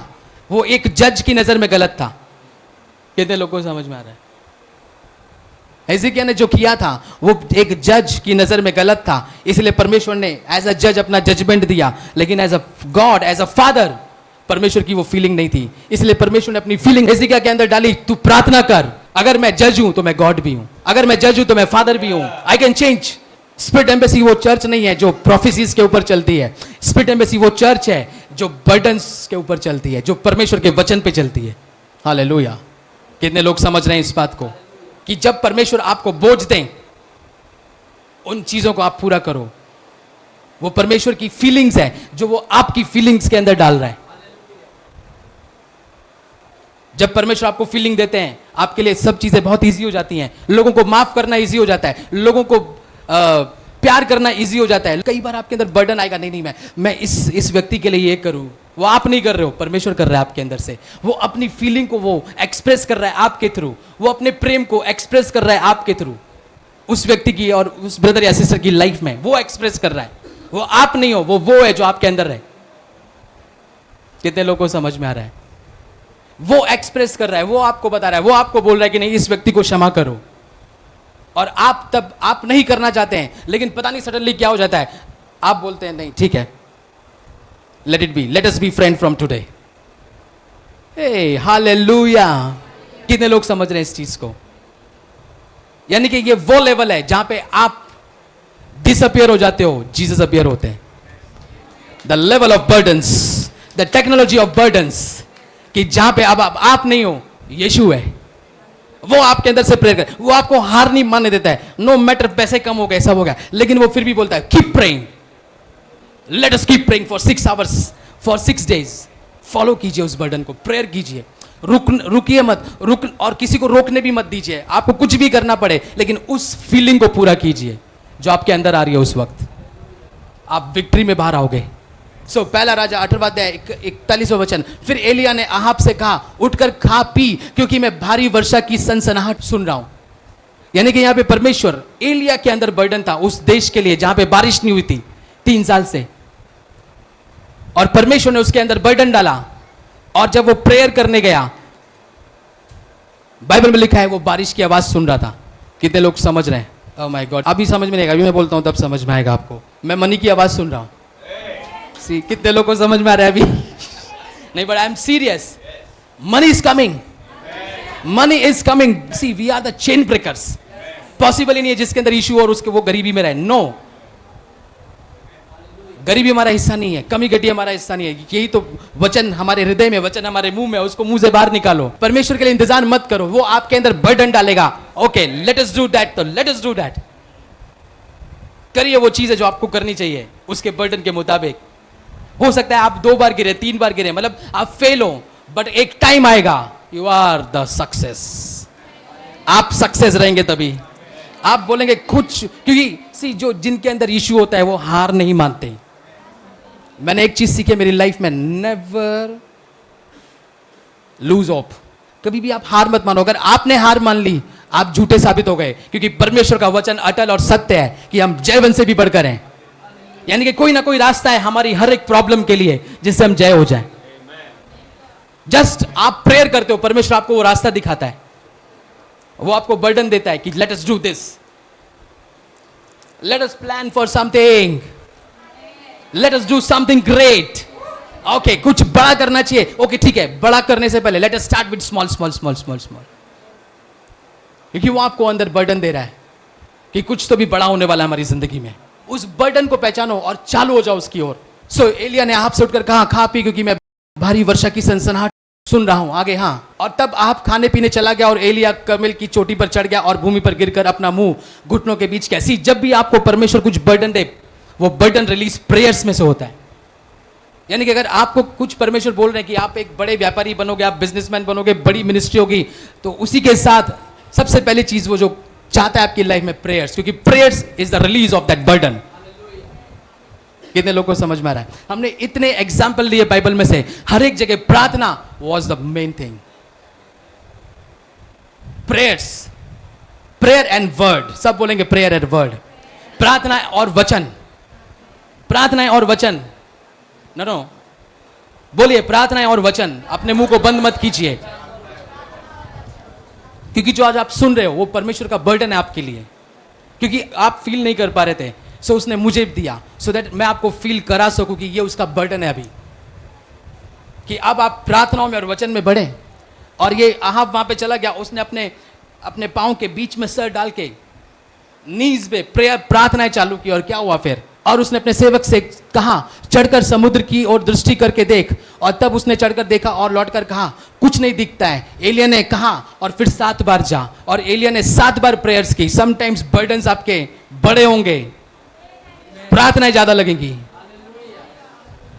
वो एक जज की नजर में गलत था। कितने लोगों को समझ में आ रहा है? हिजकिय्याह ने जो किया था वो एक जज की नजर में गलत था, इसलिए परमेश्वर ने एज अ जज अपना जजमेंट दिया, लेकिन as a God, as a father, परमेश्वर की वो फीलिंग नहीं थी। इसलिए परमेश्वर ने अपनी फीलिंग हिजकिय्याह के अंदर डाली, तू प्रार्थना कर, अगर मैं जज हूं तो मैं गॉड भी हूं, अगर मैं जज हूं तो मैं फादर भी हूं, I can change. Spirit embassy वो चर्च नहीं है जो प्रोफेसीज के ऊपर चलती है। स्पिरिट एम्बेसी वो चर्च है जो बर्डन्स के ऊपर चलती है, जो परमेश्वर के वचन पे चलती है। हालेलुया। कितने लोग समझ रहे हैं इस बात को कि जब परमेश्वर आपको बोझ दें, उन चीजों को आप पूरा करो। वो परमेश्वर की फीलिंग्स है जो वो आपकी फीलिंग्स के अंदर डाल रहा है। जब परमेश्वर आपको फीलिंग देते हैं, आपके लिए सब चीजें बहुत इजी हो जाती हैं। लोगों को माफ करना इजी हो जाता है, लोगों को प्यार करना इजी हो जाता है। कई बार आपके अंदर बर्डन आएगा, नहीं मैं इस व्यक्ति के लिए ये करूं, वो आप नहीं कर रहे हो, परमेश्वर कर रहा है आपके अंदर से। वो अपनी फीलिंग को वो एक्सप्रेस कर रहा है आपके थ्रू, वो अपने प्रेम को एक्सप्रेस कर रहा है आपके थ्रू, उस व्यक्ति की और उस ब्रदर या सिस्टर की लाइफ में वो एक्सप्रेस कर रहा है। वो आप नहीं हो, वो है जो आपके अंदर है। कितने लोगों को समझ में आ रहा है? वो एक्सप्रेस कर रहा है, वो आपको बता रहा है, वो आपको बोल रहा है कि नहीं इस व्यक्ति को क्षमा करो, और आप नहीं करना चाहते हैं, लेकिन पता नहीं सडनली क्या हो जाता है, आप बोलते हैं नहीं ठीक है, let it be, let us be friend from today. हे हालेलुया। कितने लोग समझ रहे हैं इस चीज को? यानी कि ये वो लेवल है जहां पे आप डिसअपियर हो जाते हो, जीसस अपीयर होते हैं। The level of burdens, the technology of burdens, कि जहां पे अब आप नहीं हो, यीशु है। वो आपके अंदर से प्रेयर करे, वो आपको हार नहीं मानने देता है। नो मैटर पैसे कम हो गए, सब हो गया, लेकिन वो फिर भी बोलता है keep praying, let us keep praying for 6 hours, for 6 days. Follow कीजिए उस बर्डन को, प्रेयर कीजिए, रुकिए मत, और किसी को रोकने भी मत दीजिए, आपको कुछ भी करना पड़े, लेकिन उस फीलिंग को पूरा कीजिए जो आपके अंदर आ रही है। उस वक्त आप विक्ट्री में बाहर आओगे। पहला राजा 8वां अध्याय 41वां वचन, फिर एलिया ने अहाब से कहा उठकर खा पी, क्योंकि मैं भारी वर्षा की सनसनाहट सुन रहा हूं। यानी कि यहां पे परमेश्वर, एलिया के अंदर बर्डन था उस देश के लिए जहां पे बारिश नहीं हुई थी 3 साल से, और परमेश्वर ने उसके अंदर बर्डन डाला, और जब वो प्रेयर करने गया, बाइबल में लिखा है वो बारिश की आवाज सुन रहा था। कितने लोग समझ रहे हैं? ओह माय गॉड, अभी समझ में नहीं आएगा, अभी मैं बोलता हूं तब समझ में आएगा आपको। मैं मनी की आवाज सुन रहा हूं। कितने लोगों को समझ में आ रहा है अभी? नहीं, but I am serious. Money is coming, money is coming. See we are the chain breakers. Possible ही नहीं है जिसके अंदर इशू और उसके वो गरीबी में रहे। नो, गरीबी हमारा हिस्सा नहीं है, कमी घटी हमारा हिस्सा नहीं है। यही तो वचन हमारे हृदय में, वचन हमारे मुंह में, उसको मुंह से बाहर निकालो। परमेश्वर के लिए इंतजार मत करो, वो आपके अंदर बर्डन डालेगा। Okay, let us do that, तो लेट अस डू दैट। करिए वो चीज है जो आपको करनी चाहिए उसके बर्डन के मुताबिक। हो सकता है आप 2 बार गिरे, 3 बार गिरे, मतलब आप फेल हो, बट एक टाइम आएगा, यू आर द सक्सेस। आप सक्सेस रहेंगे तभी आप बोलेंगे कुछ, क्योंकि जो जिनके अंदर इश्यू होता है वो हार नहीं मानते। मैंने एक चीज सीखी मेरी लाइफ में, नेवर लूज होप। कभी भी आप हार मत मानो। अगर आपने हार मान ली, आप झूठे साबित हो गए, क्योंकि परमेश्वर का वचन अटल और सत्य है कि हम जयवंत से भी बढ़कर हैं। यानी कि कोई ना कोई रास्ता है हमारी हर एक प्रॉब्लम के लिए जिससे हम जय हो जाएं। जस्ट आप प्रेयर करते हो, परमेश्वर आपको वो रास्ता दिखाता है, वो आपको बर्डन देता है कि let us do this, let us plan for something, let us do something great. Okay, कुछ बड़ा करना चाहिए। ओके, ठीक है, बड़ा करने से पहले let us start with small small small small small, क्योंकि वो आपको अंदर बर्डन दे रहा है कि कुछ तो भी बड़ा होने वाला है हमारी जिंदगी में। उस बर्डन को पहचानो और चालू हो जाओ उसकी ओर। सो एलिया ने आप से उठकर कहा, खा पी, क्योंकि मैं भारी वर्षा की सनसनाहट सुन रहा हूं। आगे, हाँ। और तब आप खाने पीने चला गया और एलिया कर्मेल की चोटी पर चढ़ गया और भूमि पर गिरकर अपना मुंह घुटनों के बीच। कैसी जब भी आपको परमेश्वर कुछ बर्डन दे, वो बर्डन रिलीज प्रेयर्स में से होता है। यानी कि अगर आपको कुछ परमेश्वर बोल रहे हैं कि आप एक बड़े व्यापारी बनोगे, आप बिजनेसमैन बनोगे, बड़ी मिनिस्ट्री होगी, तो उसी के साथ सबसे पहली चीज वो जो चाहता है आपकी लाइफ में प्रेयर्स, क्योंकि prayers is the release of that burden. कितने लोगों को समझ में आ रहा है? हमने इतने एग्जाम्पल लिए बाइबल में से, हर एक जगह प्रार्थना was the main thing. Prayers, prayer and word, सब बोलेंगे प्रेयर एंड वर्ड। प्रार्थना और वचन, प्रार्थनाएं और वचन। नो, बोलिए प्रार्थनाएं और वचन। अपने मुंह को बंद मत कीजिए, क्योंकि जो आज आप सुन रहे हो वो परमेश्वर का बर्डन है आपके लिए, क्योंकि आप फील नहीं कर पा रहे थे। सो उसने मुझे दिया, सो दैट मैं आपको फील करा सकूं कि ये उसका बर्डन है अभी, कि अब आप प्रार्थनाओं में और वचन में बढ़े। और ये अहाब वहां पे चला गया, उसने अपने पांव के बीच में सर डाल के नीज पे प्रेयर प्रार्थनाएं चालू की। और क्या हुआ फिर? और उसने अपने सेवक से कहा, चढ़कर समुद्र की ओर दृष्टि करके देख। और तब उसने चढ़कर देखा और लौटकर कहा, कुछ नहीं दिखता है। एलिया ने कहा, और फिर 7 बार जा। और एलिया ने 7 बार प्रेयर्स की। समटाइम्स बर्डन्स आपके बड़े होंगे, प्रार्थनाएं ज्यादा लगेंगी,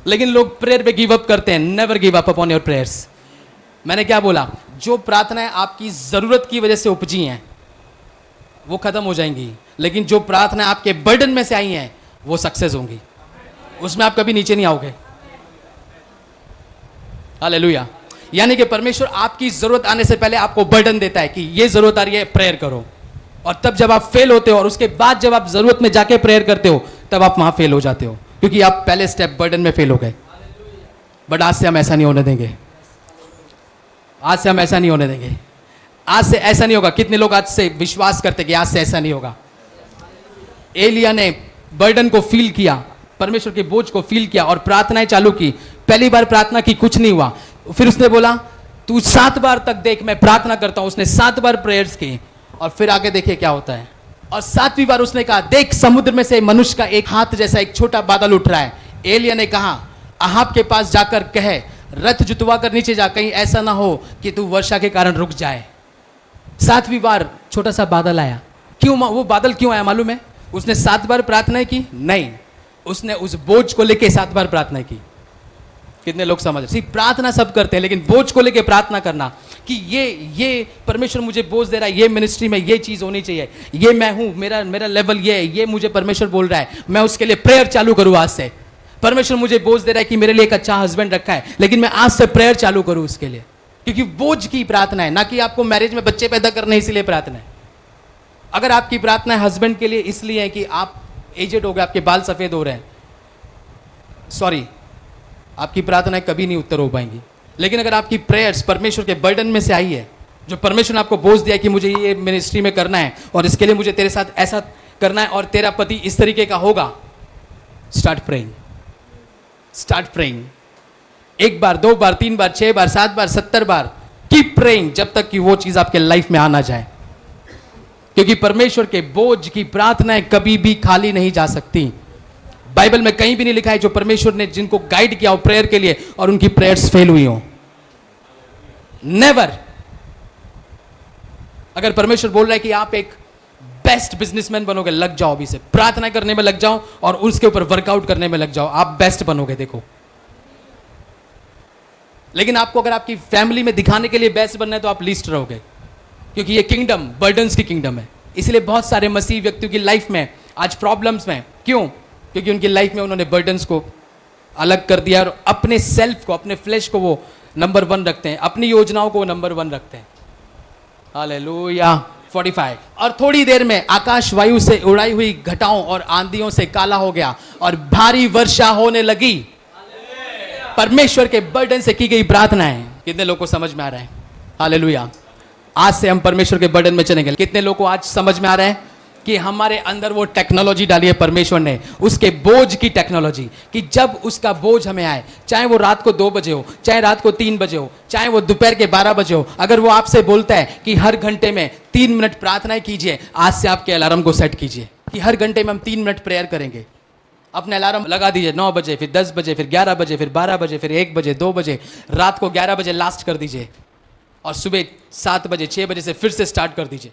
लेकिन लोग प्रेयर पे गिव अप करते हैं। Never give up upon your prayers. मैंने क्या बोला? जो प्रार्थनाएं आपकी जरूरत की वजह से उपजी हैं वो खत्म हो जाएंगी, लेकिन जो प्रार्थनाएं आपके बर्डन में से आई हैं वो सक्सेस होंगी, उसमें आप कभी नीचे नहीं आओगे। हालेलुया। यानी कि परमेश्वर आपकी जरूरत आने से पहले आपको बर्डन देता है कि ये जरूरत आ रही है, प्रेयर करो। और तब जब आप फेल होते हो और उसके बाद जब आप जरूरत में जाके प्रेयर करते हो, तब आप वहां फेल हो जाते हो, क्योंकि आप पहले स्टेप बर्डन में फेल हो गए। बट आज से हम ऐसा नहीं होने देंगे। आज से हम ऐसा नहीं होने देंगे। आज से ऐसा नहीं होगा। कितने लोग आज से विश्वास करते कि आज से ऐसा नहीं होगा? एलिया ने बर्डन को फील किया, परमेश्वर के बोझ को फील किया और प्रार्थनाएं चालू की। पहली बार प्रार्थना की, कुछ नहीं हुआ। फिर उसने बोला, तू 7 बार तक देख, मैं प्रार्थना करता हूं। उसने 7 बार प्रेयर्स की। और फिर आगे देखिए क्या होता है। और 7वीं बार उसने कहा, देख समुद्र में से मनुष्य का एक हाथ जैसा एक छोटा बादल उठ रहा है। एलिया ने कहा, अहाब के पास जाकर कहे, रथ जुतवा कर नीचे जा, कहीं ऐसा ना हो कि तू वर्षा के कारण रुक जाए। 7वीं बार छोटा सा बादल आया। क्यों? वो बादल क्यों आया मालूम है? उसने 7 बार प्रार्थना की? नहीं, उसने उस बोझ को लेके 7 बार प्रार्थना की। कितने लोग समझ? सिर्फ प्रार्थना सब करते हैं, लेकिन बोझ को लेके प्रार्थना करना कि ये परमेश्वर मुझे बोझ दे रहा है, ये मिनिस्ट्री में ये चीज होनी चाहिए, ये मैं हूं, मेरा लेवल ये मुझे परमेश्वर बोल रहा है, मैं उसके लिए प्रेयर चालू करूं आज से। परमेश्वर मुझे बोझ दे रहा है कि मेरे लिए एक अच्छा हस्बैंड रखा है, लेकिन मैं आज से प्रेयर चालू करूं उसके लिए, क्योंकि बोझ की प्रार्थना है, ना कि आपको मैरिज में बच्चे पैदा करने इसलिए प्रार्थना है। अगर आपकी प्रार्थना है हस्बैंड के लिए इसलिए है कि आप एजेड हो गए, आपके बाल सफेद हो रहे हैं, सॉरी, आपकी प्रार्थनाएं कभी नहीं उत्तर हो पाएंगी। लेकिन अगर आपकी प्रेयर्स परमेश्वर के बर्डन में से आई है, जो परमेश्वर ने आपको बोझ दिया कि मुझे ये मिनिस्ट्री में करना है और इसके लिए मुझे तेरे साथ ऐसा करना है और तेरा पति इस तरीके का होगा, स्टार्ट प्रेइंग, स्टार्ट प्रेइंग। 1 बार, 2 बार, 3 बार, 6 बार, 7 बार, 70 बार, कीप प्रेइंग जब तक कि वो चीज आपके लाइफ में आना जाए, क्योंकि परमेश्वर के बोझ की प्रार्थनाएं कभी भी खाली नहीं जा सकती। बाइबल में कहीं भी नहीं लिखा है जो परमेश्वर ने जिनको गाइड किया हो प्रेयर के लिए और उनकी प्रेयर्स फेल हुई हो। नेवर। अगर परमेश्वर बोल रहा है कि आप एक बेस्ट बिजनेसमैन बनोगे, लग जाओ अभी से, प्रार्थना करने में लग जाओ और उसके ऊपर वर्कआउट करने में लग जाओ, आप बेस्ट बनोगे। देखो, लेकिन आपको अगर आपकी फैमिली में दिखाने के लिए बेस्ट बनना है तो आप लीस्ट रहोगे, क्योंकि ये किंगडम बर्डन्स की किंगडम है। इसलिए बहुत सारे मसीह व्यक्तियों की लाइफ में आज प्रॉब्लम्स में, क्यों? क्योंकि उनकी लाइफ में उन्होंने बर्डन्स को अलग कर दिया और अपने सेल्फ को, अपने फ्लैश को वो नंबर 1 रखते हैं, अपनी योजनाओं को नंबर 1 रखते हैं। हालेलुया। 45। और थोड़ी देर में आकाश वायु से उड़ाई हुई घटाओं और आंधियों से काला हो गया और भारी वर्षा होने लगी। परमेश्वर के बर्डन से की गई प्रार्थनाएं। कितने लोगों को समझ में आ रहा है? हालेलुया। आज से हम परमेश्वर के बर्डन में चलेंगे। कितने लोगों को आज समझ में आ रहा है कि हमारे अंदर वो टेक्नोलॉजी डाली है परमेश्वर ने, उसके बोझ की टेक्नोलॉजी, कि जब उसका बोझ हमें आए, चाहे वो रात को 2 बजे हो, चाहे रात को 3 बजे हो, चाहे वो दोपहर के 12 बजे हो, अगर वो आपसे बोलता है कि हर घंटे में 3 मिनट प्रार्थनाएं कीजिए, आज से आपके अलार्म को सेट कीजिए। कि हर घंटे में हम 3 मिनट प्रेयर करेंगे। अपने अलार्म लगा दीजिए 9 बजे, फिर 10 बजे, फिर 11 बजे, फिर 12 बजे, फिर 1 बजे, 2 बजे, रात को 11 बजे लास्ट कर दीजिए और सुबह 7 बजे 6 बजे से फिर से स्टार्ट कर दीजिए।